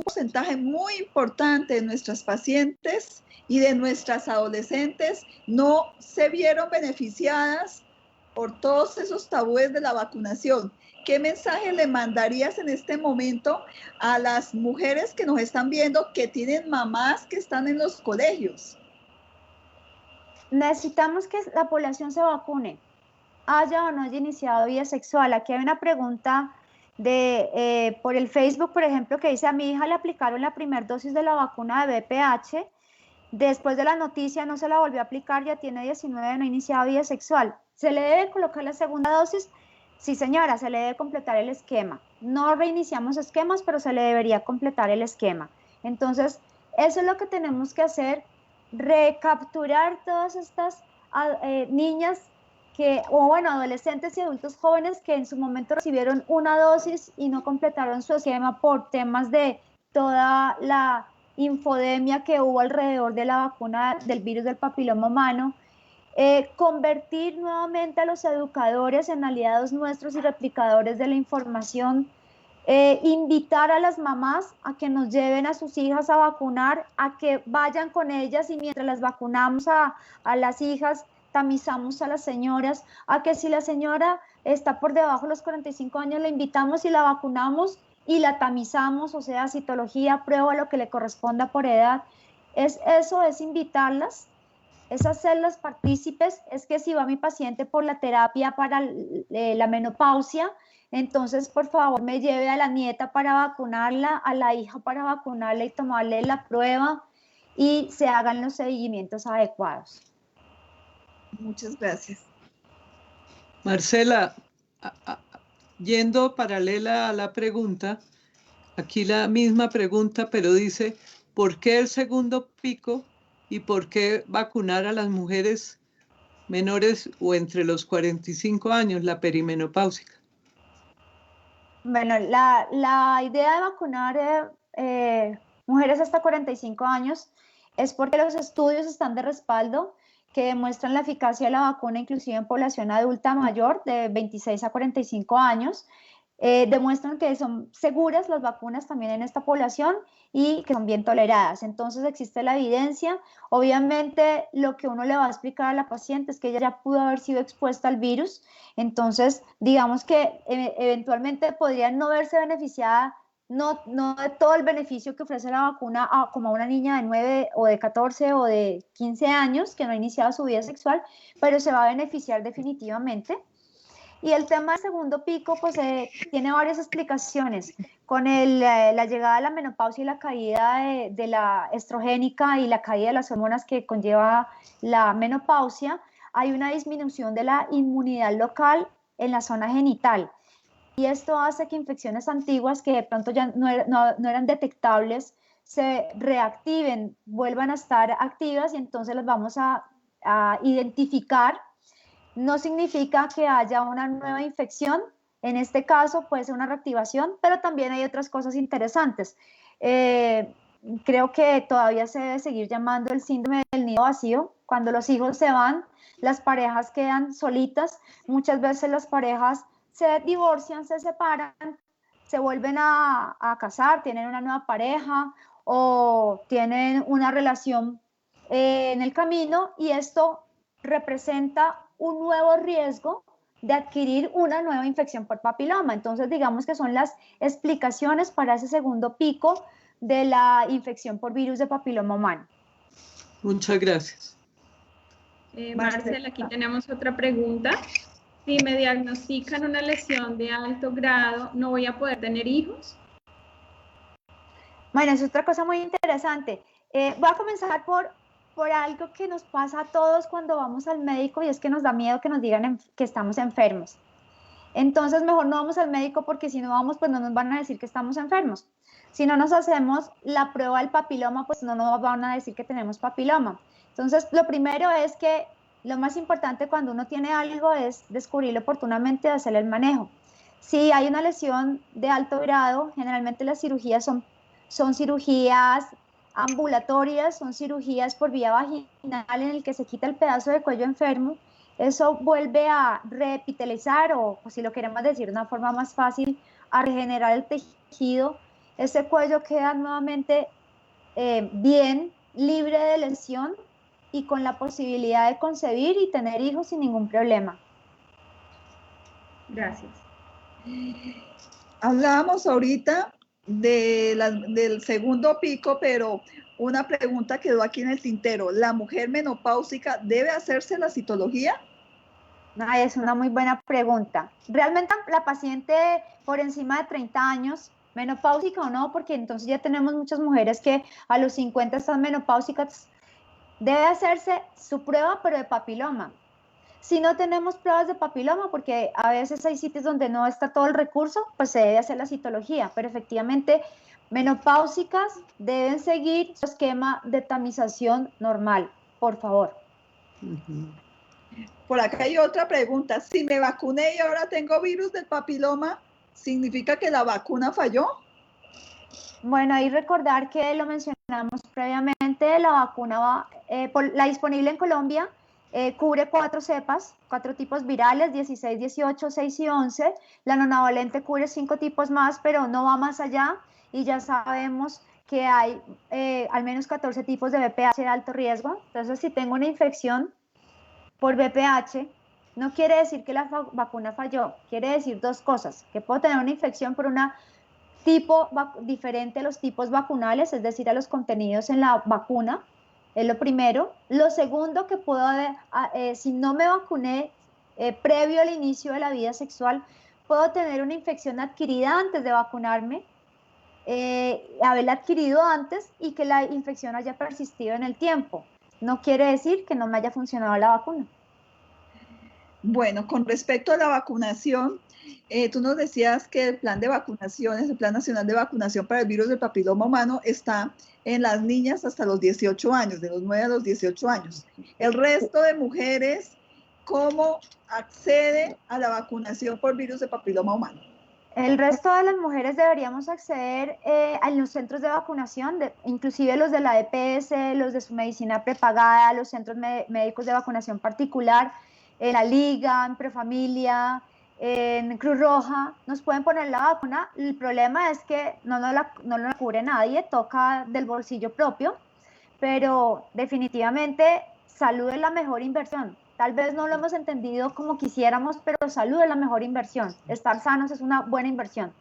porcentaje muy importante de nuestras pacientes y de nuestras adolescentes no se vieron beneficiadas por todos esos tabúes de la vacunación. ¿Qué mensaje le mandarías en este momento a las mujeres que nos están viendo, que tienen mamás que están en los colegios? Necesitamos que la población se vacune, haya o no haya iniciado vida sexual. Aquí hay una pregunta por el Facebook, por ejemplo, que dice: a mi hija le aplicaron la primera dosis de la vacuna de VPH, después de la noticia no se la volvió a aplicar, ya tiene 19, no ha iniciado vida sexual. ¿Se le debe colocar la segunda dosis? Sí, señora, se le debe completar el esquema. No reiniciamos esquemas, pero se le debería completar el esquema. Entonces, eso es lo que tenemos que hacer, recapturar todas estas niñas adolescentes y adultos jóvenes que en su momento recibieron una dosis y no completaron su esquema por temas de toda la infodemia que hubo alrededor de la vacuna del virus del papiloma humano. Convertir nuevamente a los educadores en aliados nuestros y replicadores de la información, invitar a las mamás a que nos lleven a sus hijas a vacunar, a que vayan con ellas y mientras las vacunamos a las hijas, tamizamos a las señoras, a que si la señora está por debajo de los 45 años, la invitamos y la vacunamos y la tamizamos, o sea, citología, prueba lo que le corresponda por edad. Es invitarlas, es hacerlas partícipes. Es que si va mi paciente por la terapia para la menopausia, entonces por favor me lleve a la nieta para vacunarla, a la hija para vacunarla y tomarle la prueba y se hagan los seguimientos adecuados. Muchas gracias. Marcela, yendo paralela a la pregunta, aquí la misma pregunta, pero dice: ¿por qué el segundo pico y por qué vacunar a las mujeres menores o entre los 45 años, la perimenopáusica? Bueno, la idea de vacunar mujeres hasta 45 años es porque los estudios están de respaldo que demuestran la eficacia de la vacuna, inclusive en población adulta mayor de 26 a 45 años. Demuestran que son seguras las vacunas también en esta población y que son bien toleradas. Entonces existe la evidencia. Obviamente lo que uno le va a explicar a la paciente es que ella ya pudo haber sido expuesta al virus, entonces digamos que eventualmente podría no verse beneficiada no de todo el beneficio que ofrece la vacuna como a una niña de 9 o de 14 o de 15 años que no ha iniciado su vida sexual, pero se va a beneficiar definitivamente. Y el tema del segundo pico, pues tiene varias explicaciones. Con la llegada de la menopausia y la caída de la estrogénica y la caída de las hormonas que conlleva la menopausia, hay una disminución de la inmunidad local en la zona genital. Y esto hace que infecciones antiguas que de pronto ya no eran detectables se reactiven, vuelvan a estar activas y entonces las vamos a identificar. No significa que haya una nueva infección, en este caso puede ser una reactivación, pero también hay otras cosas interesantes. Creo que todavía se debe seguir llamando el síndrome del nido vacío. Cuando los hijos se van, las parejas quedan solitas, muchas veces las parejas se divorcian, se separan, se vuelven a casar, tienen una nueva pareja o tienen una relación en el camino y esto representa un nuevo riesgo de adquirir una nueva infección por papiloma. Entonces, digamos que son las explicaciones para ese segundo pico de la infección por virus de papiloma humano. Muchas gracias. Marcela, aquí tenemos otra pregunta. Si me diagnostican una lesión de alto grado, ¿no voy a poder tener hijos? Bueno, es otra cosa muy interesante. Voy a comenzar por algo que nos pasa a todos cuando vamos al médico y es que nos da miedo que nos digan que estamos enfermos. Entonces mejor no vamos al médico porque si no vamos pues no nos van a decir que estamos enfermos. Si no nos hacemos la prueba del papiloma pues no nos van a decir que tenemos papiloma. Entonces lo primero es que lo más importante cuando uno tiene algo es descubrirlo oportunamente y hacer el manejo. Si hay una lesión de alto grado, generalmente las cirugías son cirugías ambulatorias, son cirugías por vía vaginal en el que se quita el pedazo de cuello enfermo. Eso vuelve a reepitelizar o si lo queremos decir de una forma más fácil, a regenerar el tejido. Ese cuello queda nuevamente bien, libre de lesión y con la posibilidad de concebir y tener hijos sin ningún problema. Gracias. Hablábamos ahorita del segundo pico, pero una pregunta quedó aquí en el tintero. ¿La mujer menopáusica debe hacerse la citología? Es una muy buena pregunta. Realmente la paciente por encima de 30 años, menopáusica o no, porque entonces ya tenemos muchas mujeres que a los 50 están menopáusicas, debe hacerse su prueba, pero de papiloma. Si no tenemos pruebas de papiloma, porque a veces hay sitios donde no está todo el recurso, pues se debe hacer la citología, pero efectivamente menopáusicas deben seguir su esquema de tamización normal, por favor. Por acá hay otra pregunta. Si me vacuné y ahora tengo virus del papiloma, ¿significa que la vacuna falló? Bueno, ahí recordar que lo mencionamos previamente, la vacuna la disponible en Colombia cubre 4 cepas, 4 tipos virales, 16, 18, 6 y 11. La nonavalente cubre 5 tipos más, pero no va más allá y ya sabemos que hay al menos 14 tipos de VPH de alto riesgo. Entonces, si tengo una infección por VPH, no quiere decir que la vacuna falló, quiere decir dos cosas, que puedo tener una infección por una tipo diferente a los tipos vacunales, es decir, a los contenidos en la vacuna, es lo primero. Lo segundo que puedo, si no me vacuné previo al inicio de la vida sexual, puedo tener una infección adquirida antes de vacunarme, haberla adquirido antes y que la infección haya persistido en el tiempo. No quiere decir que no me haya funcionado la vacuna. Bueno, con respecto a la vacunación, tú nos decías que el plan de vacunaciones, el Plan Nacional de Vacunación para el Virus del Papiloma Humano está en las niñas hasta los 18 años, de los 9 a los 18 años. El resto de mujeres, ¿cómo accede a la vacunación por virus de papiloma humano? El resto de las mujeres deberíamos acceder a los centros de vacunación, inclusive los de la EPS, los de su medicina prepagada, los centros médicos de vacunación particular, en la Liga, en Prefamilia, en Cruz Roja, nos pueden poner la vacuna. El problema es que no nos la cubre nadie, toca del bolsillo propio, pero definitivamente salud es la mejor inversión. Tal vez no lo hemos entendido como quisiéramos, pero salud es la mejor inversión. Estar sanos es una buena inversión.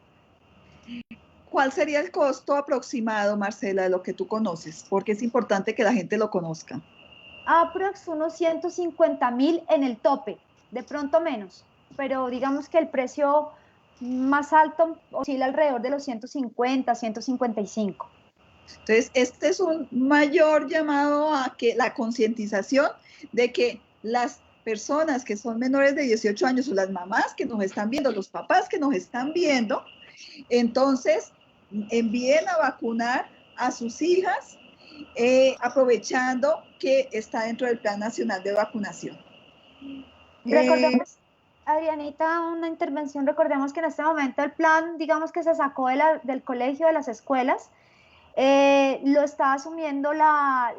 ¿Cuál sería el costo aproximado, Marcela, de lo que tú conoces? Porque es importante que la gente lo conozca. Aprox unos 150.000 en el tope, de pronto menos, pero digamos que el precio más alto oscila alrededor de los 150, 155. Entonces, este es un mayor llamado a que la concientización de que las personas que son menores de 18 años o las mamás que nos están viendo, los papás que nos están viendo, entonces envíen a vacunar a sus hijas, aprovechando que está dentro del Plan Nacional de Vacunación. Recordemos, Adrianita, una intervención, recordemos que en este momento el plan, digamos que se sacó del colegio, de las escuelas, lo está asumiendo la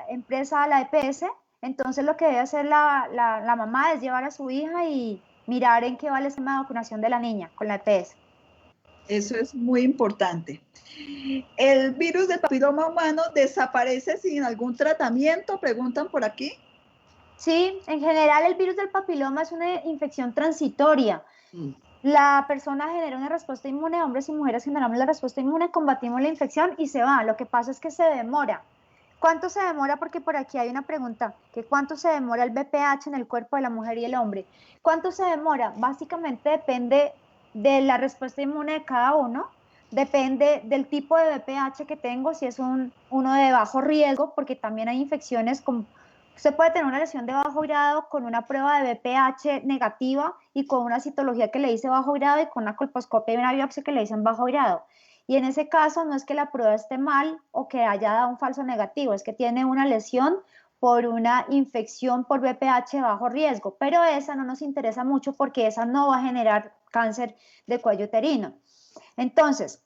empresa, la EPS, entonces lo que debe hacer la mamá es llevar a su hija y mirar en qué va el esquema de vacunación de la niña con la EPS. Eso es muy importante. ¿El virus del papiloma humano desaparece sin algún tratamiento? Preguntan por aquí. Sí, en general el virus del papiloma es una infección transitoria. La persona genera una respuesta inmune, hombres y mujeres generamos la respuesta inmune, combatimos la infección y se va. Lo que pasa es que se demora. ¿Cuánto se demora? Porque por aquí hay una pregunta, que ¿cuánto se demora el VPH en el cuerpo de la mujer y el hombre? ¿Cuánto se demora? Básicamente depende de la respuesta inmune de cada uno, depende del tipo de VPH que tengo, si es uno de bajo riesgo, porque también hay infecciones con... Usted puede tener una lesión de bajo grado con una prueba de VPH negativa y con una citología que le dice bajo grado y con una colposcopia y una biopsia que le dicen bajo grado. Y en ese caso no es que la prueba esté mal o que haya dado un falso negativo, es que tiene una lesión por una infección por VPH de bajo riesgo, pero esa no nos interesa mucho porque esa no va a generar cáncer de cuello uterino. Entonces,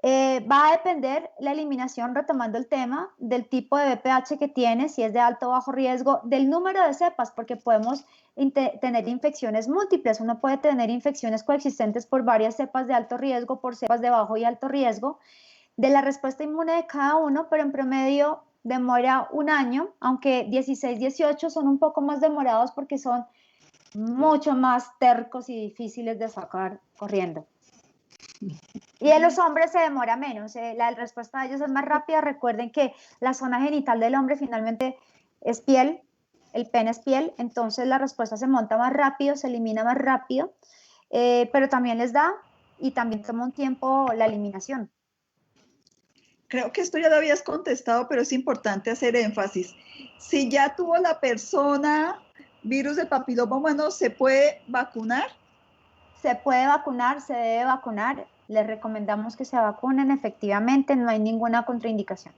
va a depender la eliminación, retomando el tema, del tipo de VPH que tiene, si es de alto o bajo riesgo, del número de cepas, porque podemos tener infecciones múltiples. Uno puede tener infecciones coexistentes por varias cepas de alto riesgo, por cepas de bajo y alto riesgo, de la respuesta inmune de cada uno, pero en promedio demora un año, aunque 16, 18 son un poco más demorados porque son mucho más tercos y difíciles de sacar corriendo. Y en los hombres se demora menos, la respuesta de ellos es más rápida. Recuerden que la zona genital del hombre finalmente es piel, el pene es piel, entonces la respuesta se monta más rápido, se elimina más rápido, pero también les da y también toma un tiempo la eliminación. Creo que esto ya lo habías contestado, pero es importante hacer énfasis. Si ya tuvo la persona virus del papiloma humano, ¿se puede vacunar? Se puede vacunar, se debe vacunar. Les recomendamos que se vacunen, efectivamente, no hay ninguna contraindicación.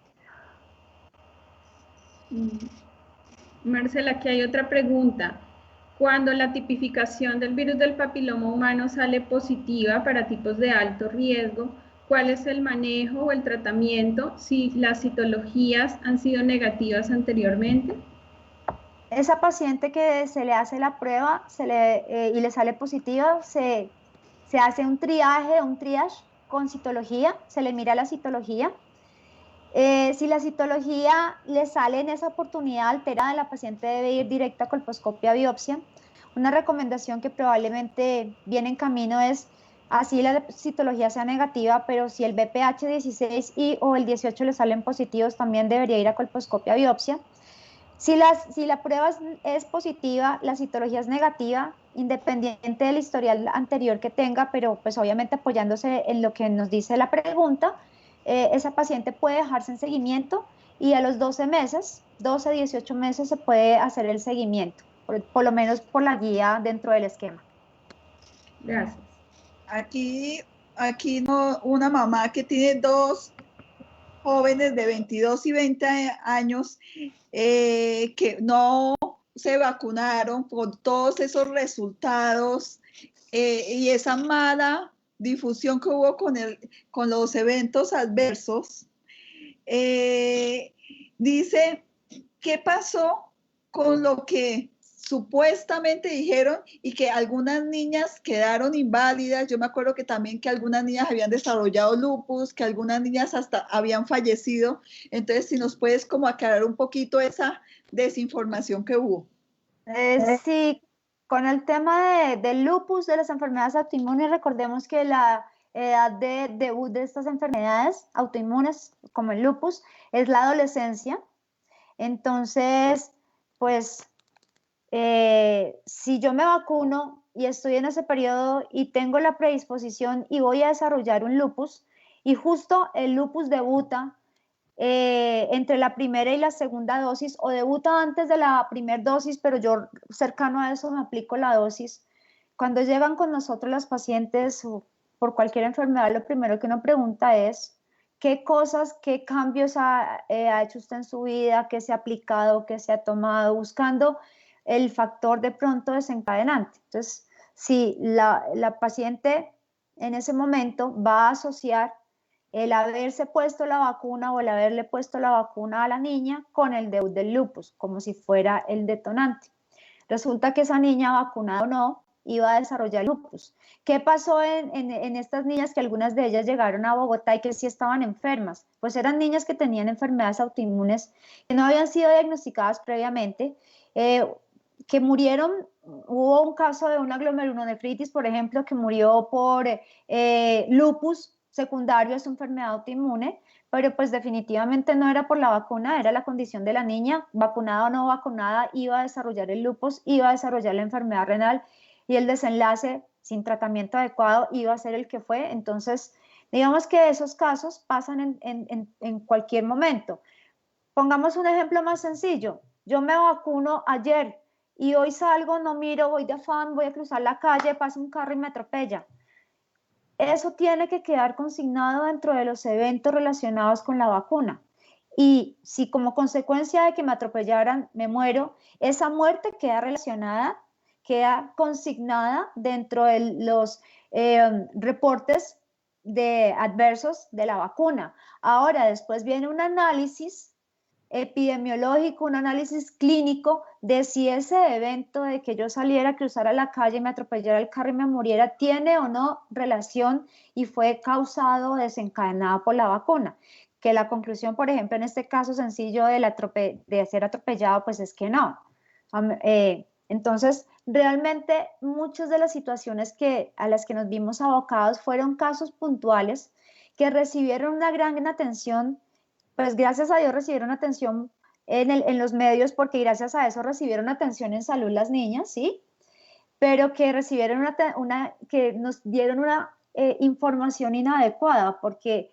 Marcela, aquí hay otra pregunta. Cuando la tipificación del virus del papiloma humano sale positiva para tipos de alto riesgo, ¿cuál es el manejo o el tratamiento si las citologías han sido negativas anteriormente? Esa paciente que se le hace la prueba y le sale positiva, se hace un triage con citología, se le mira la citología. Si la citología le sale en esa oportunidad alterada, la paciente debe ir directa a colposcopia biopsia. Una recomendación que probablemente viene en camino es, así la citología sea negativa, pero si el VPH 16 o el 18 le salen positivos, también debería ir a colposcopia biopsia. Si la prueba es positiva, la citología es negativa, independiente del historial anterior que tenga, pero pues obviamente apoyándose en lo que nos dice la pregunta, esa paciente puede dejarse en seguimiento y a los 12 meses, 12 a 18 meses se puede hacer el seguimiento, por lo menos por la guía dentro del esquema. Gracias. Aquí una mamá que tiene dos jóvenes de 22 y 20 años que no se vacunaron por todos esos resultados y esa mala difusión que hubo con los eventos adversos. Dice, ¿qué pasó con lo que supuestamente dijeron y que algunas niñas quedaron inválidas? Yo me acuerdo que también que algunas niñas habían desarrollado lupus, que algunas niñas hasta habían fallecido. Entonces, si nos puedes como aclarar un poquito esa desinformación que hubo. Sí, con el tema del lupus, de las enfermedades autoinmunes, recordemos que edad de debut de estas enfermedades autoinmunes como el lupus es la adolescencia. Entonces, pues, si yo me vacuno y estoy en ese periodo y tengo la predisposición y voy a desarrollar un lupus, y justo el lupus debuta entre la primera y la segunda dosis, o debuta antes de la primera dosis, pero yo cercano a eso me aplico la dosis. Cuando llegan con nosotros las pacientes por cualquier enfermedad, lo primero que uno pregunta es qué cosas, qué cambios ha hecho usted en su vida, qué se ha aplicado, qué se ha tomado, buscando el factor de pronto desencadenante. Entonces, si la paciente en ese momento va a asociar el haberse puesto la vacuna o el haberle puesto la vacuna a la niña con el debut del lupus, como si fuera el detonante. Resulta que esa niña, vacunada o no, iba a desarrollar lupus. ¿Qué pasó en estas niñas, que algunas de ellas llegaron a Bogotá y que sí estaban enfermas? Pues eran niñas que tenían enfermedades autoinmunes que no habían sido diagnosticadas previamente, que murieron. Hubo un caso de una glomerulonefritis, por ejemplo, que murió por lupus secundario a su enfermedad autoinmune, pero pues definitivamente no era por la vacuna, era la condición de la niña, vacunada o no vacunada, iba a desarrollar el lupus, iba a desarrollar la enfermedad renal, y el desenlace sin tratamiento adecuado iba a ser el que fue. Entonces, digamos que esos casos pasan en cualquier momento. Pongamos un ejemplo más sencillo. Yo me vacuno ayer y hoy salgo, no miro, voy de afán, voy a cruzar la calle, pasa un carro y me atropella. Eso tiene que quedar consignado dentro de los eventos relacionados con la vacuna. Y si como consecuencia de que me atropellaran me muero, esa muerte queda relacionada, queda consignada dentro de los reportes de adversos de la vacuna. Ahora, después viene un análisis epidemiológico, un análisis clínico de si ese evento de que yo saliera a cruzar a la calle, me atropellara el carro y me muriera, tiene o no relación y fue causado o desencadenado por la vacuna. Que la conclusión, por ejemplo, en este caso sencillo de ser atropellado, pues es que no. Entonces, realmente muchas de las situaciones a las que nos vimos abocados fueron casos puntuales que recibieron una gran atención. Pues gracias a Dios recibieron atención en los medios, porque gracias a eso recibieron atención en salud las niñas, ¿sí? Pero que recibieron que nos dieron una información inadecuada, porque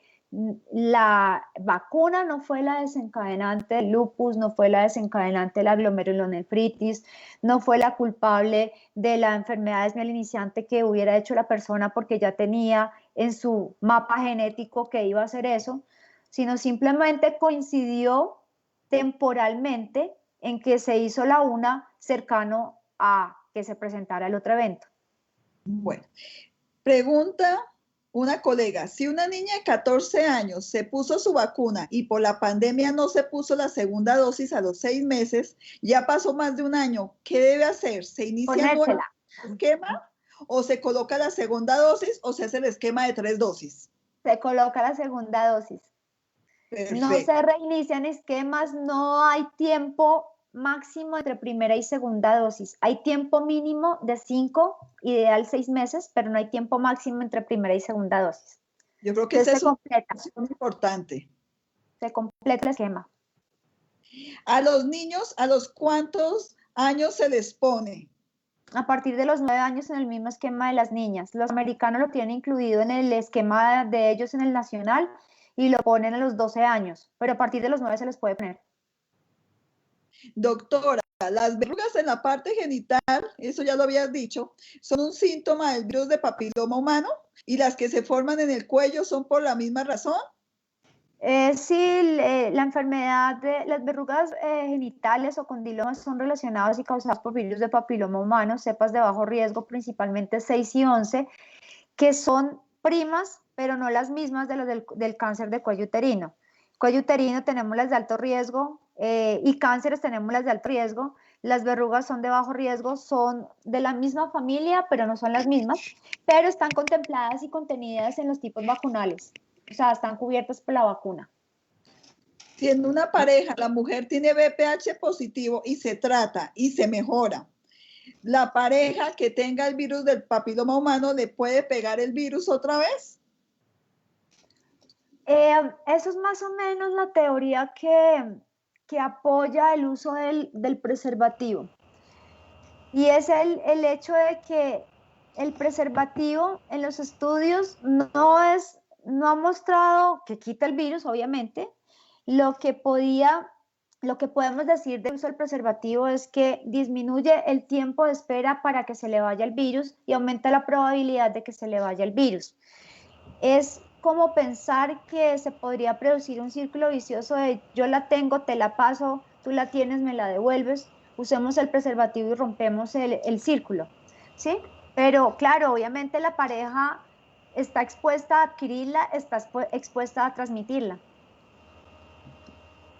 la vacuna no fue la desencadenante del lupus, no fue la desencadenante de la glomerulonefritis, no fue la culpable de la enfermedad desmielinizante que hubiera hecho la persona porque ya tenía en su mapa genético que iba a hacer eso, sino simplemente coincidió temporalmente en que se hizo la una cercano a que se presentara el otro evento. Bueno, pregunta una colega, si una niña de 14 años se puso su vacuna y por la pandemia no se puso la segunda dosis a los 6 meses, ya pasó más de un año, ¿qué debe hacer? ¿Se inicia el nuevo esquema o se coloca la segunda dosis o se hace el esquema de 3 dosis? Se coloca la segunda dosis. Perfecto. No se reinician esquemas, no hay tiempo máximo entre primera y segunda dosis. Hay tiempo mínimo de 5, ideal 6 meses, pero no hay tiempo máximo entre primera y segunda dosis. Yo creo que esa es una información importante. Se completa el esquema. ¿A los niños, a los cuántos años se les pone? A partir de los 9 años en el mismo esquema de las niñas. Los americanos lo tienen incluido en el esquema de ellos en el nacional y lo ponen a los 12 años, pero a partir de los 9 se les puede poner. Doctora, las verrugas en la parte genital, eso ya lo habías dicho, son un síntoma del virus de papiloma humano, y las que se forman en el cuello son por la misma razón. Sí, la enfermedad de las verrugas genitales o condilomas son relacionadas y causadas por virus de papiloma humano, cepas de bajo riesgo, principalmente 6 y 11, que son primas, pero no las mismas de las del cáncer de cuello uterino. Cuello uterino tenemos las de alto riesgo y cánceres tenemos las de alto riesgo. Las verrugas son de bajo riesgo, son de la misma familia, pero no son las mismas, pero están contempladas y contenidas en los tipos vacunales. O sea, están cubiertas por la vacuna. Si en una pareja la mujer tiene VPH positivo y se trata y se mejora, ¿la pareja que tenga el virus del papiloma humano le puede pegar el virus otra vez? Eso es más o menos la teoría que apoya el uso del preservativo. Y es el hecho de que el preservativo en los estudios no ha mostrado que quita el virus, obviamente. Lo que podemos decir del uso del preservativo es que disminuye el tiempo de espera para que se le vaya el virus y aumenta la probabilidad de que se le vaya el virus. Es como pensar que se podría producir un círculo vicioso de yo la tengo, te la paso, tú la tienes, me la devuelves, usemos el preservativo y rompemos el círculo, ¿sí? Pero claro, obviamente la pareja está expuesta a adquirirla, está expuesta a transmitirla.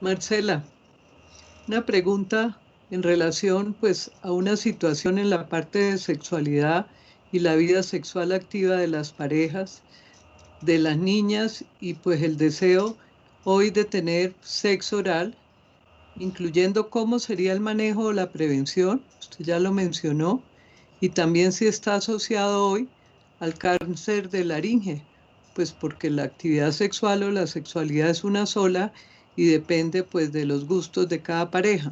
Marcela, una pregunta en relación pues a una situación en la parte de sexualidad y la vida sexual activa de las parejas, de las niñas y pues el deseo hoy de tener sexo oral, incluyendo cómo sería el manejo o la prevención, usted ya lo mencionó, y también si está asociado hoy al cáncer de laringe, pues porque la actividad sexual o la sexualidad es una sola y depende pues de los gustos de cada pareja.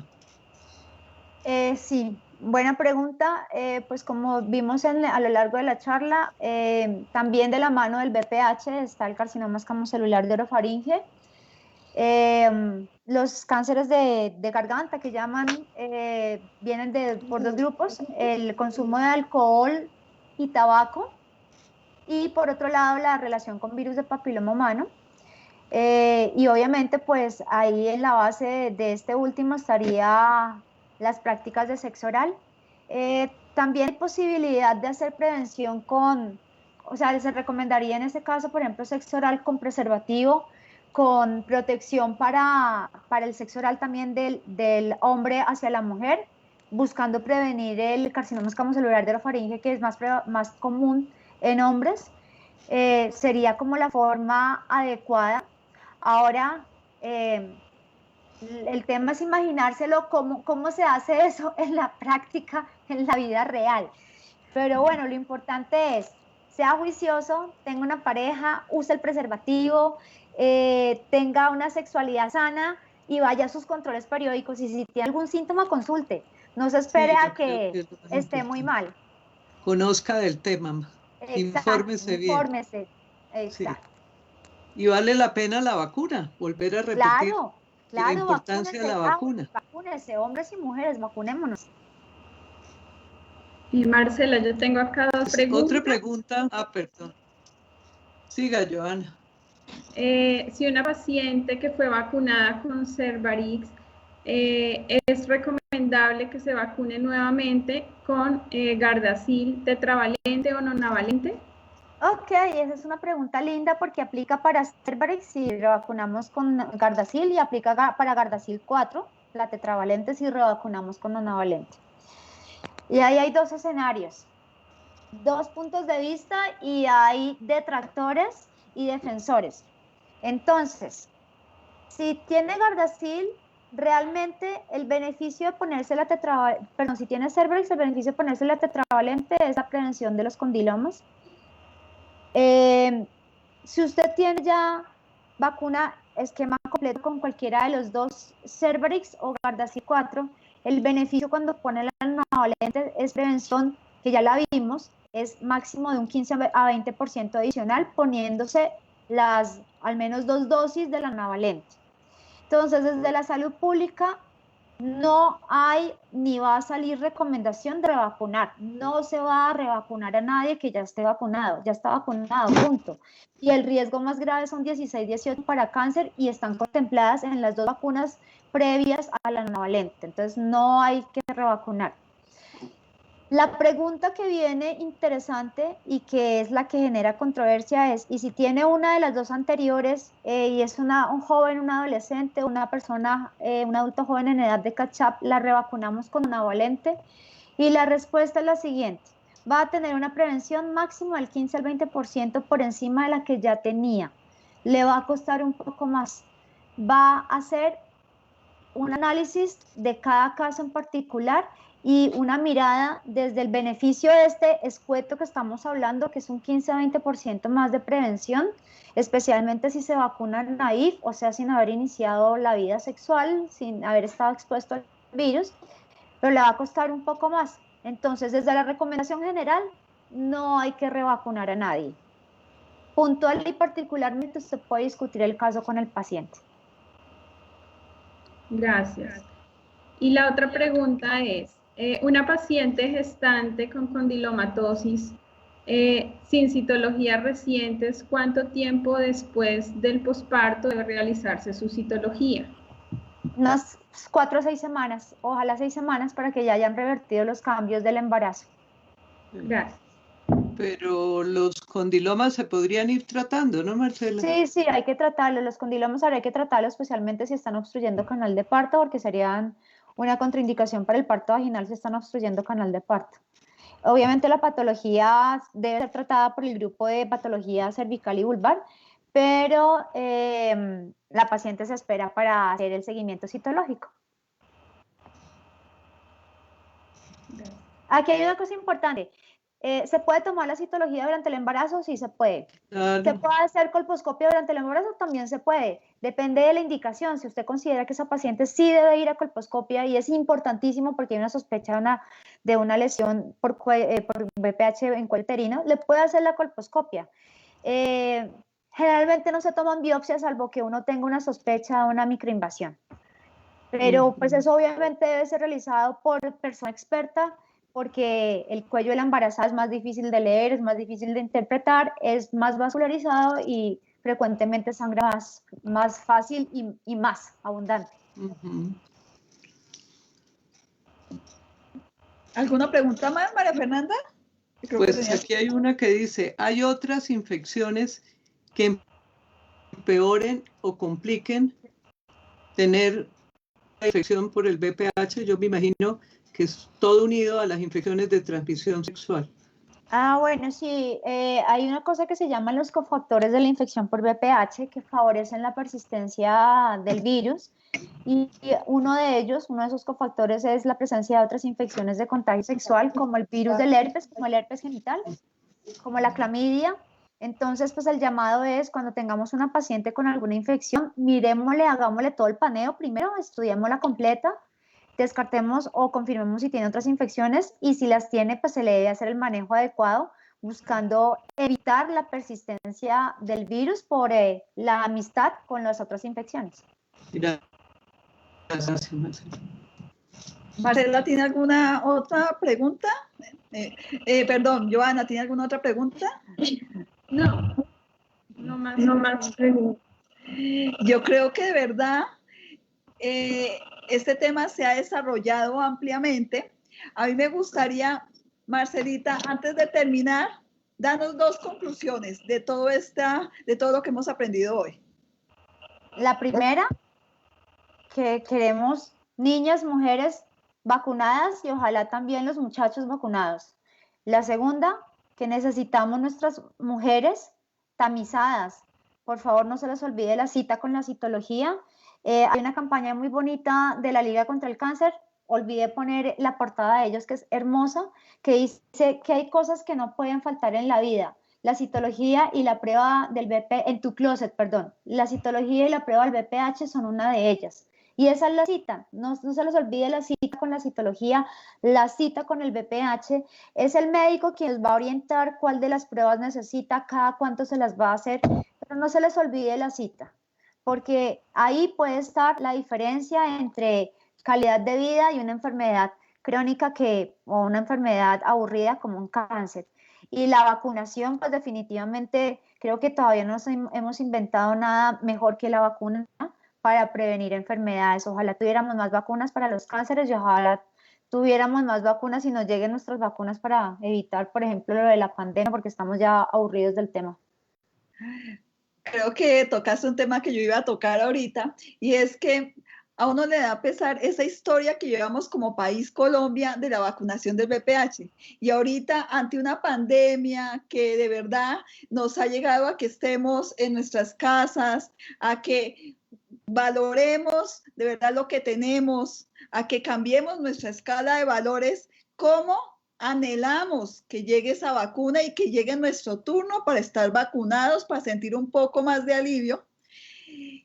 Sí, buena pregunta. Pues como vimos a lo largo de la charla, también de la mano del BPH está el carcinoma escamocelular de orofaringe. Los cánceres de garganta que llaman vienen por dos grupos, el consumo de alcohol y tabaco, y por otro lado la relación con virus de papiloma humano. Y obviamente pues ahí en la base de este último estaría las prácticas de sexo oral. También hay posibilidad de hacer prevención o sea, se recomendaría en ese caso, por ejemplo, sexo oral con preservativo, con protección para el sexo oral también del hombre hacia la mujer, buscando prevenir el carcinoma escamocelular de orofaringe, que es más común en hombres. Sería como la forma adecuada. Ahora, el tema es imaginárselo cómo se hace eso en la práctica, en la vida real. Pero bueno, lo importante es, sea juicioso, tenga una pareja, use el preservativo, tenga una sexualidad sana y vaya a sus controles periódicos. Y si tiene algún síntoma, consulte. No se espere a que esté muy mal. Conozca del tema, infórmese bien. Infórmese. Exacto. Sí. Y vale la pena la vacuna, volver a repetir la importancia de la vacuna. Vacúnese, hombres y mujeres, vacunémonos. Y Marcela, yo tengo acá dos preguntas. Otra pregunta, perdón. Siga, Joana. Si una paciente que fue vacunada con Cervarix, es recomendable que se vacune nuevamente con Gardasil tetravalente o nonavalente. Ok, esa es una pregunta linda porque aplica para Cervarix si revacunamos con Gardasil y aplica para Gardasil 4, la tetravalente si revacunamos con nonavalente. Y ahí hay dos escenarios, dos puntos de vista y hay detractores y defensores. Entonces, si tiene Gardasil, realmente el beneficio de ponerse la tetravalente, perdón, si tiene Cervarix, el beneficio de ponerse la tetravalente es la prevención de los condilomas. Si usted tiene ya vacuna esquema completo con cualquiera de los dos, Cervarix o Gardasil 4, el beneficio cuando pone la nonavalente es prevención, que ya la vimos, es máximo de un 15 a 20% adicional poniéndose al menos 2 dosis de la nonavalente. Entonces, desde la salud pública no hay ni va a salir recomendación de revacunar. No se va a revacunar a nadie que ya esté vacunado, ya está vacunado, punto. Y el riesgo más grave son 16-18 para cáncer y están contempladas en las dos vacunas previas a la nonavalente. Entonces no hay que revacunar. La pregunta que viene interesante y que es la que genera controversia es, ¿y si tiene una de las dos anteriores y es un joven, un adolescente, una persona, un adulto joven en edad de catch-up, la revacunamos con nonavalente? Y la respuesta es la siguiente, va a tener una prevención máximo del 15 al 20% por encima de la que ya tenía. Le va a costar un poco más. Va a hacer un análisis de cada caso en particular y una mirada desde el beneficio de este escueto que estamos hablando, que es un 15-20% más de prevención, especialmente si se vacunan naïf, o sea, sin haber iniciado la vida sexual, sin haber estado expuesto al virus, pero le va a costar un poco más. Entonces, desde la recomendación general, no hay que revacunar a nadie. Puntual y particularmente usted puede discutir el caso con el paciente. Gracias. Y la otra pregunta es, una paciente gestante con condilomatosis sin citologías recientes, ¿cuánto tiempo después del posparto debe realizarse su citología? Unas 4 a 6 semanas, ojalá 6 semanas para que ya hayan revertido los cambios del embarazo. Gracias. Pero los condilomas se podrían ir tratando, ¿no, Marcela? Sí, sí, hay que tratarlos. Los condilomas ahora hay que tratarlos, especialmente si están obstruyendo canal de parto, porque serían una contraindicación para el parto vaginal si están obstruyendo canal de parto. Obviamente la patología debe ser tratada por el grupo de patología cervical y vulvar, pero la paciente se espera para hacer el seguimiento citológico. Aquí hay una cosa importante. ¿Se puede tomar la citología durante el embarazo? Sí, se puede. Claro. ¿Se puede hacer colposcopia durante el embarazo? También se puede. Depende de la indicación. Si usted considera que esa paciente sí debe ir a colposcopia y es importantísimo porque hay una sospecha de una lesión por BPH en cuello uterino, le puede hacer la colposcopia. Generalmente no se toman biopsias salvo que uno tenga una sospecha de una microinvasión. Pero pues eso obviamente debe ser realizado por persona experta, porque el cuello de la embarazada es más difícil de leer, es más difícil de interpretar, es más vascularizado y frecuentemente sangra más fácil y más abundante. ¿Alguna pregunta más, María Fernanda? Pues aquí hay una que dice, ¿hay otras infecciones que empeoren o compliquen tener la infección por el BPH? Yo me imagino que es todo unido a las infecciones de transmisión sexual. Bueno, sí, hay una cosa que se llaman los cofactores de la infección por BPH que favorecen la persistencia del virus y uno de esos cofactores es la presencia de otras infecciones de contagio sexual como el virus del herpes, como el herpes genital, como la clamidia. Entonces, pues el llamado es cuando tengamos una paciente con alguna infección, miremosle, hagámosle todo el paneo primero, estudiémosla completa, descartemos o confirmemos si tiene otras infecciones y si las tiene, pues se le debe hacer el manejo adecuado buscando evitar la persistencia del virus por la amistad con las otras infecciones. Gracias, Marcela. ¿Marcela tiene alguna otra pregunta? Perdón, Joana, ¿tiene alguna otra pregunta? No más preguntas. Yo creo que de verdad este tema se ha desarrollado ampliamente. A mí me gustaría, Marcelita, antes de terminar, danos 2 conclusiones de todo lo que hemos aprendido hoy. La primera, que queremos niñas, mujeres vacunadas y ojalá también los muchachos vacunados. La segunda, que necesitamos nuestras mujeres tamizadas. Por favor, no se les olvide la cita con la citología. Hay una campaña muy bonita de la Liga contra el Cáncer. Olvidé poner la portada de ellos, que es hermosa, que dice que hay cosas que no pueden faltar en la vida. La citología y la prueba del BPH, en tu closet, perdón. La citología y la prueba del BPH son una de ellas. Y esa es la cita, no se les olvide la cita con la citología, la cita con el BPH, es el médico quien les va a orientar cuál de las pruebas necesita, cada cuánto se las va a hacer, pero no se les olvide la cita, porque ahí puede estar la diferencia entre calidad de vida y una enfermedad crónica o una enfermedad aburrida como un cáncer. Y la vacunación, pues definitivamente creo que todavía no hemos inventado nada mejor que la vacuna, ¿no?, para prevenir enfermedades. Ojalá tuviéramos más vacunas para los cánceres y ojalá tuviéramos más vacunas y nos lleguen nuestras vacunas para evitar, por ejemplo, lo de la pandemia, porque estamos ya aburridos del tema. Creo que tocaste un tema que yo iba a tocar ahorita, y es que a uno le da pesar esa historia que llevamos como país Colombia de la vacunación del VPH. Y ahorita, ante una pandemia que de verdad nos ha llegado a que estemos en nuestras casas, a que valoremos de verdad lo que tenemos, a que cambiemos nuestra escala de valores, cómo anhelamos que llegue esa vacuna y que llegue nuestro turno para estar vacunados, para sentir un poco más de alivio.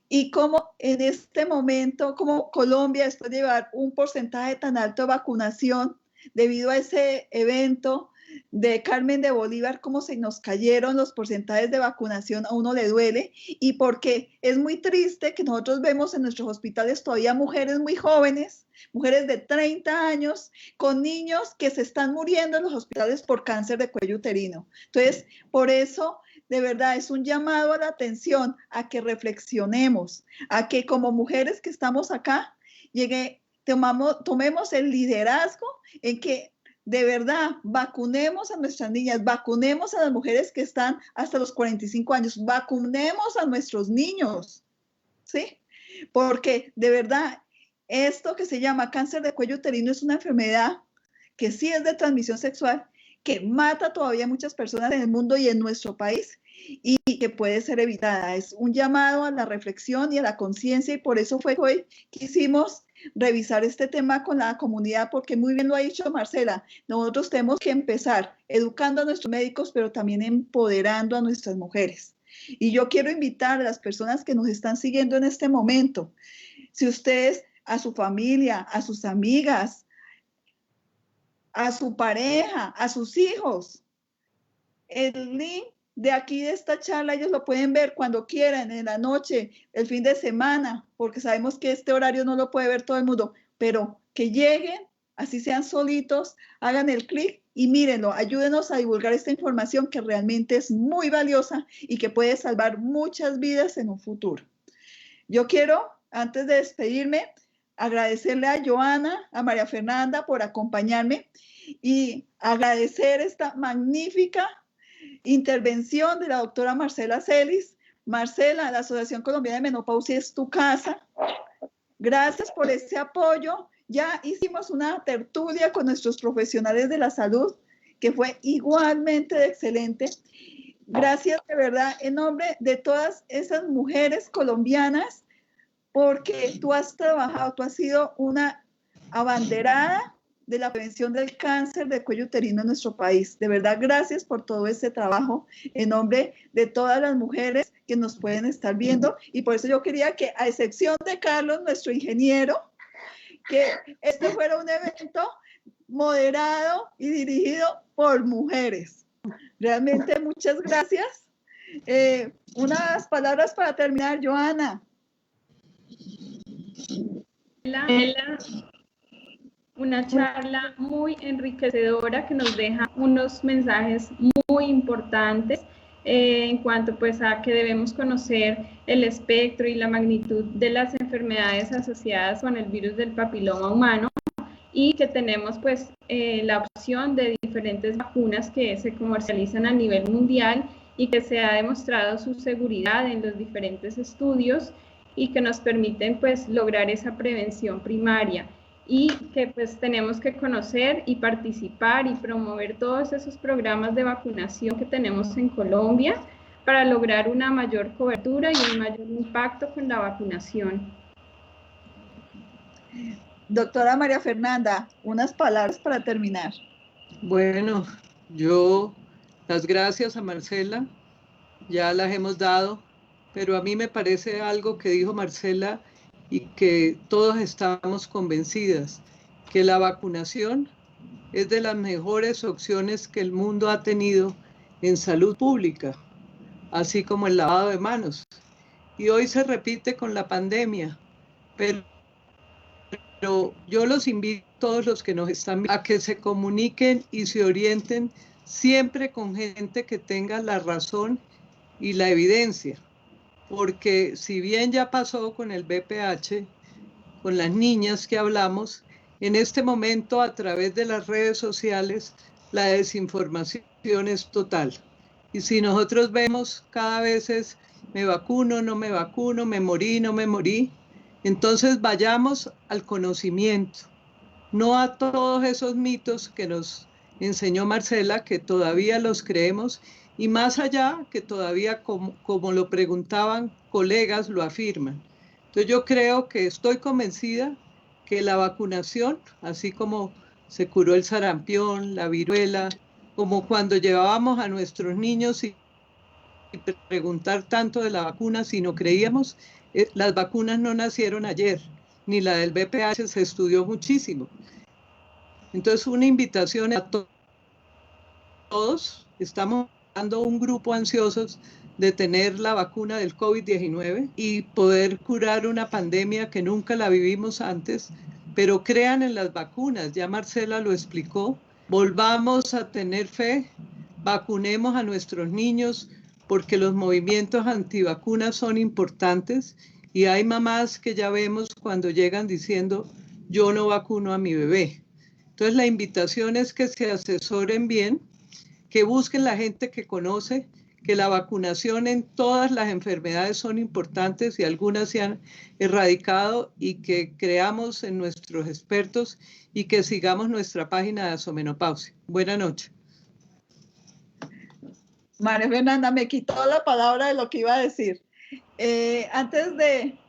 Y cómo en este momento, como Colombia, después de llevar un porcentaje tan alto de vacunación, debido a ese evento de Carmen de Bolívar, cómo se nos cayeron los porcentajes de vacunación, a uno le duele, y porque es muy triste que nosotros vemos en nuestros hospitales todavía mujeres muy jóvenes, mujeres de 30 años, con niños que se están muriendo en los hospitales por cáncer de cuello uterino. Entonces, por eso, de verdad, es un llamado a la atención, a que reflexionemos, a que como mujeres que estamos acá, tomemos el liderazgo en que de verdad vacunemos a nuestras niñas, vacunemos a las mujeres que están hasta los 45 años, vacunemos a nuestros niños, ¿sí? Porque de verdad, esto que se llama cáncer de cuello uterino es una enfermedad que sí es de transmisión sexual, que mata todavía a muchas personas en el mundo y en nuestro país, y que puede ser evitada. Es un llamado a la reflexión y a la conciencia, y por eso fue que hoy quisimos revisar este tema con la comunidad, porque muy bien lo ha dicho Marcela, nosotros tenemos que empezar educando a nuestros médicos, pero también empoderando a nuestras mujeres. Y yo quiero invitar a las personas que nos están siguiendo en este momento, si ustedes a su familia, a sus amigas, a su pareja, a sus hijos, el link de aquí de esta charla ellos lo pueden ver cuando quieran, en la noche, el fin de semana, porque sabemos que este horario no lo puede ver todo el mundo, pero que lleguen, así sean solitos, hagan el clic y mírenlo, ayúdenos a divulgar esta información que realmente es muy valiosa y que puede salvar muchas vidas en un futuro. Yo quiero, antes de despedirme, agradecerle a Joana, a María Fernanda por acompañarme y agradecer esta magnífica intervención de la doctora Marcela Celis. Marcela, la Asociación Colombiana de Menopausia es tu casa. Gracias por ese apoyo. Ya hicimos una tertulia con nuestros profesionales de la salud, que fue igualmente excelente. Gracias de verdad en nombre de todas esas mujeres colombianas, porque tú has trabajado, tú has sido una abanderada de la prevención del cáncer de cuello uterino en nuestro país. De verdad, gracias por todo ese trabajo en nombre de todas las mujeres que nos pueden estar viendo. Y por eso yo quería que, a excepción de Carlos, nuestro ingeniero, que este fuera un evento moderado y dirigido por mujeres. Realmente muchas gracias. Unas palabras para terminar, Joana. Una charla muy enriquecedora que nos deja unos mensajes muy importantes en cuanto pues a que debemos conocer el espectro y la magnitud de las enfermedades asociadas con el virus del papiloma humano, y que tenemos pues la opción de diferentes vacunas que se comercializan a nivel mundial y que se ha demostrado su seguridad en los diferentes estudios y que nos permiten pues lograr esa prevención primaria, y que pues tenemos que conocer y participar y promover todos esos programas de vacunación que tenemos en Colombia para lograr una mayor cobertura y un mayor impacto con la vacunación. Doctora María Fernanda, unas palabras para terminar. Bueno, yo las gracias a Marcela, ya las hemos dado, pero a mí me parece algo que dijo Marcela y que todos estamos convencidas, que la vacunación es de las mejores opciones que el mundo ha tenido en salud pública, así como el lavado de manos. Y hoy se repite con la pandemia, pero yo los invito a todos los que nos están viendo a que se comuniquen y se orienten siempre con gente que tenga la razón y la evidencia, porque si bien ya pasó con el VPH, con las niñas que hablamos, en este momento a través de las redes sociales la desinformación es total. Y si nosotros vemos cada vez es me vacuno, no me vacuno, me morí, no me morí, entonces vayamos al conocimiento, no a todos esos mitos que nos enseñó Marcela, que todavía los creemos, y más allá que todavía, como lo preguntaban, colegas lo afirman. Entonces yo creo que estoy convencida que la vacunación, así como se curó el sarampión, la viruela, como cuando llevábamos a nuestros niños y preguntar tanto de la vacuna si no creíamos, las vacunas no nacieron ayer, ni la del VPH se estudió muchísimo. Entonces una invitación a todos, estamos dando un grupo ansiosos de tener la vacuna del COVID-19 y poder curar una pandemia que nunca la vivimos antes, pero crean en las vacunas, ya Marcela lo explicó, volvamos a tener fe, vacunemos a nuestros niños porque los movimientos antivacunas son importantes y hay mamás que ya vemos cuando llegan diciendo yo no vacuno a mi bebé. Entonces la invitación es que se asesoren bien, que busquen la gente que conoce, que la vacunación en todas las enfermedades son importantes y algunas se han erradicado y que creamos en nuestros expertos y que sigamos nuestra página de Asomenopausia. Buenas noches. María Fernanda me quitó la palabra de lo que iba a decir. Antes de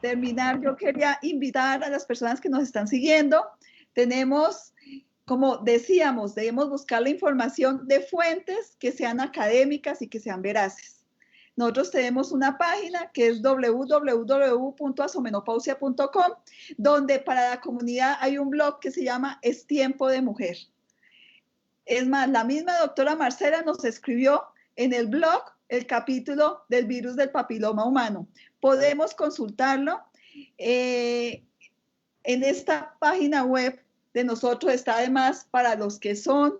terminar, yo quería invitar a las personas que nos están siguiendo. Tenemos, como decíamos, debemos buscar la información de fuentes que sean académicas y que sean veraces. Nosotros tenemos una página que es www.asomenopausia.com, donde para la comunidad hay un blog que se llama Es Tiempo de Mujer. Es más, la misma doctora Marcela nos escribió en el blog el capítulo del virus del papiloma humano. Podemos consultarlo. En esta página web de nosotros está además para los que son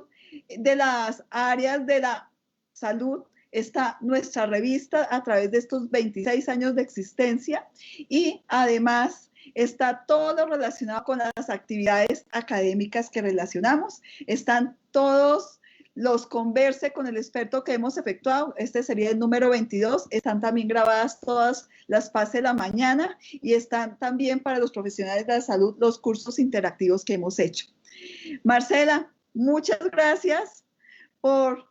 de las áreas de la salud, está nuestra revista a través de estos 26 años de existencia y además está todo lo relacionado con las actividades académicas que relacionamos. Están todos los converse con el experto que hemos efectuado. Este sería el número 22. Están también grabadas todas las PASE de la mañana y están también para los profesionales de la salud los cursos interactivos que hemos hecho. Marcela, muchas gracias por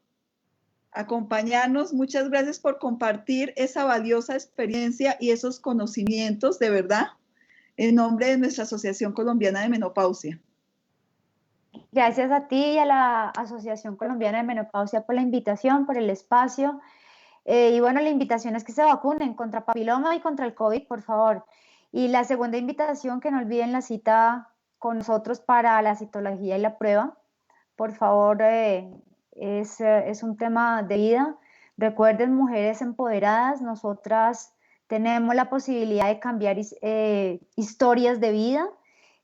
acompañarnos. Muchas gracias por compartir esa valiosa experiencia y esos conocimientos, de verdad, en nombre de nuestra Asociación Colombiana de Menopausia. Gracias a ti y a la Asociación Colombiana de Menopausia por la invitación, por el espacio. Y bueno, la invitación es que se vacunen contra papiloma y contra el COVID, por favor. Y la segunda invitación, que no olviden la cita con nosotros para la citología y la prueba. Por favor, es un tema de vida. Recuerden, mujeres empoderadas, nosotras tenemos la posibilidad de cambiar historias de vida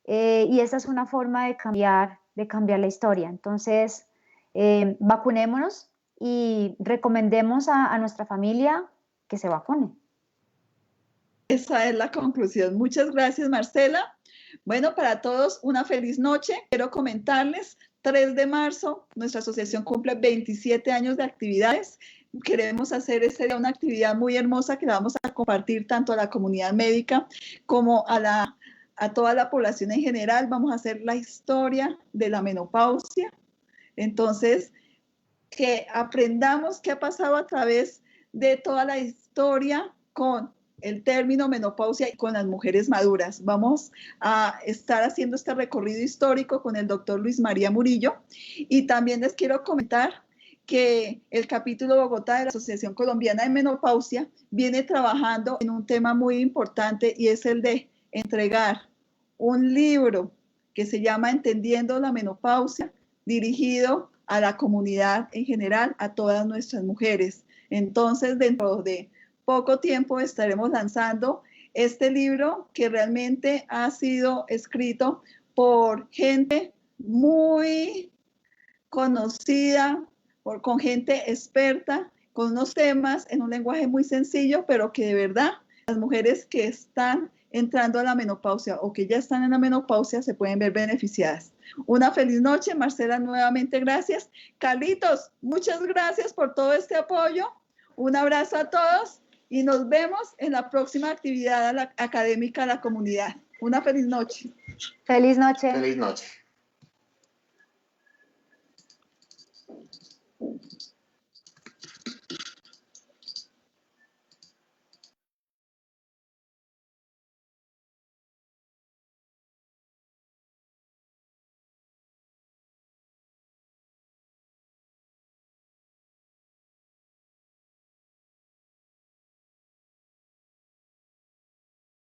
y esa es una forma de cambiar la historia. Entonces, vacunémonos y recomendemos a nuestra familia que se vacune. Esa es la conclusión. Muchas gracias, Marcela. Bueno, para todos, una feliz noche. Quiero comentarles, 3 de marzo, nuestra asociación cumple 27 años de actividades. Queremos hacer ese día una actividad muy hermosa que la vamos a compartir tanto a la comunidad médica como a toda la población en general. Vamos a hacer la historia de la menopausia. Entonces, que aprendamos qué ha pasado a través de toda la historia con el término menopausia y con las mujeres maduras. Vamos a estar haciendo este recorrido histórico con el doctor Luis María Murillo. Y también les quiero comentar que el capítulo Bogotá de la Asociación Colombiana de Menopausia viene trabajando en un tema muy importante y es el de entregar un libro que se llama Entendiendo la Menopausia, dirigido a la comunidad en general, a todas nuestras mujeres. Entonces, dentro de poco tiempo estaremos lanzando este libro que realmente ha sido escrito por gente muy conocida, con gente experta, con unos temas en un lenguaje muy sencillo, pero que de verdad las mujeres que están entrando a la menopausia o que ya están en la menopausia se pueden ver beneficiadas. Una feliz noche, Marcela, nuevamente gracias. Carlitos, muchas gracias por todo este apoyo. Un abrazo a todos y nos vemos en la próxima actividad académica de la comunidad. Una feliz noche. Feliz noche. Feliz noche.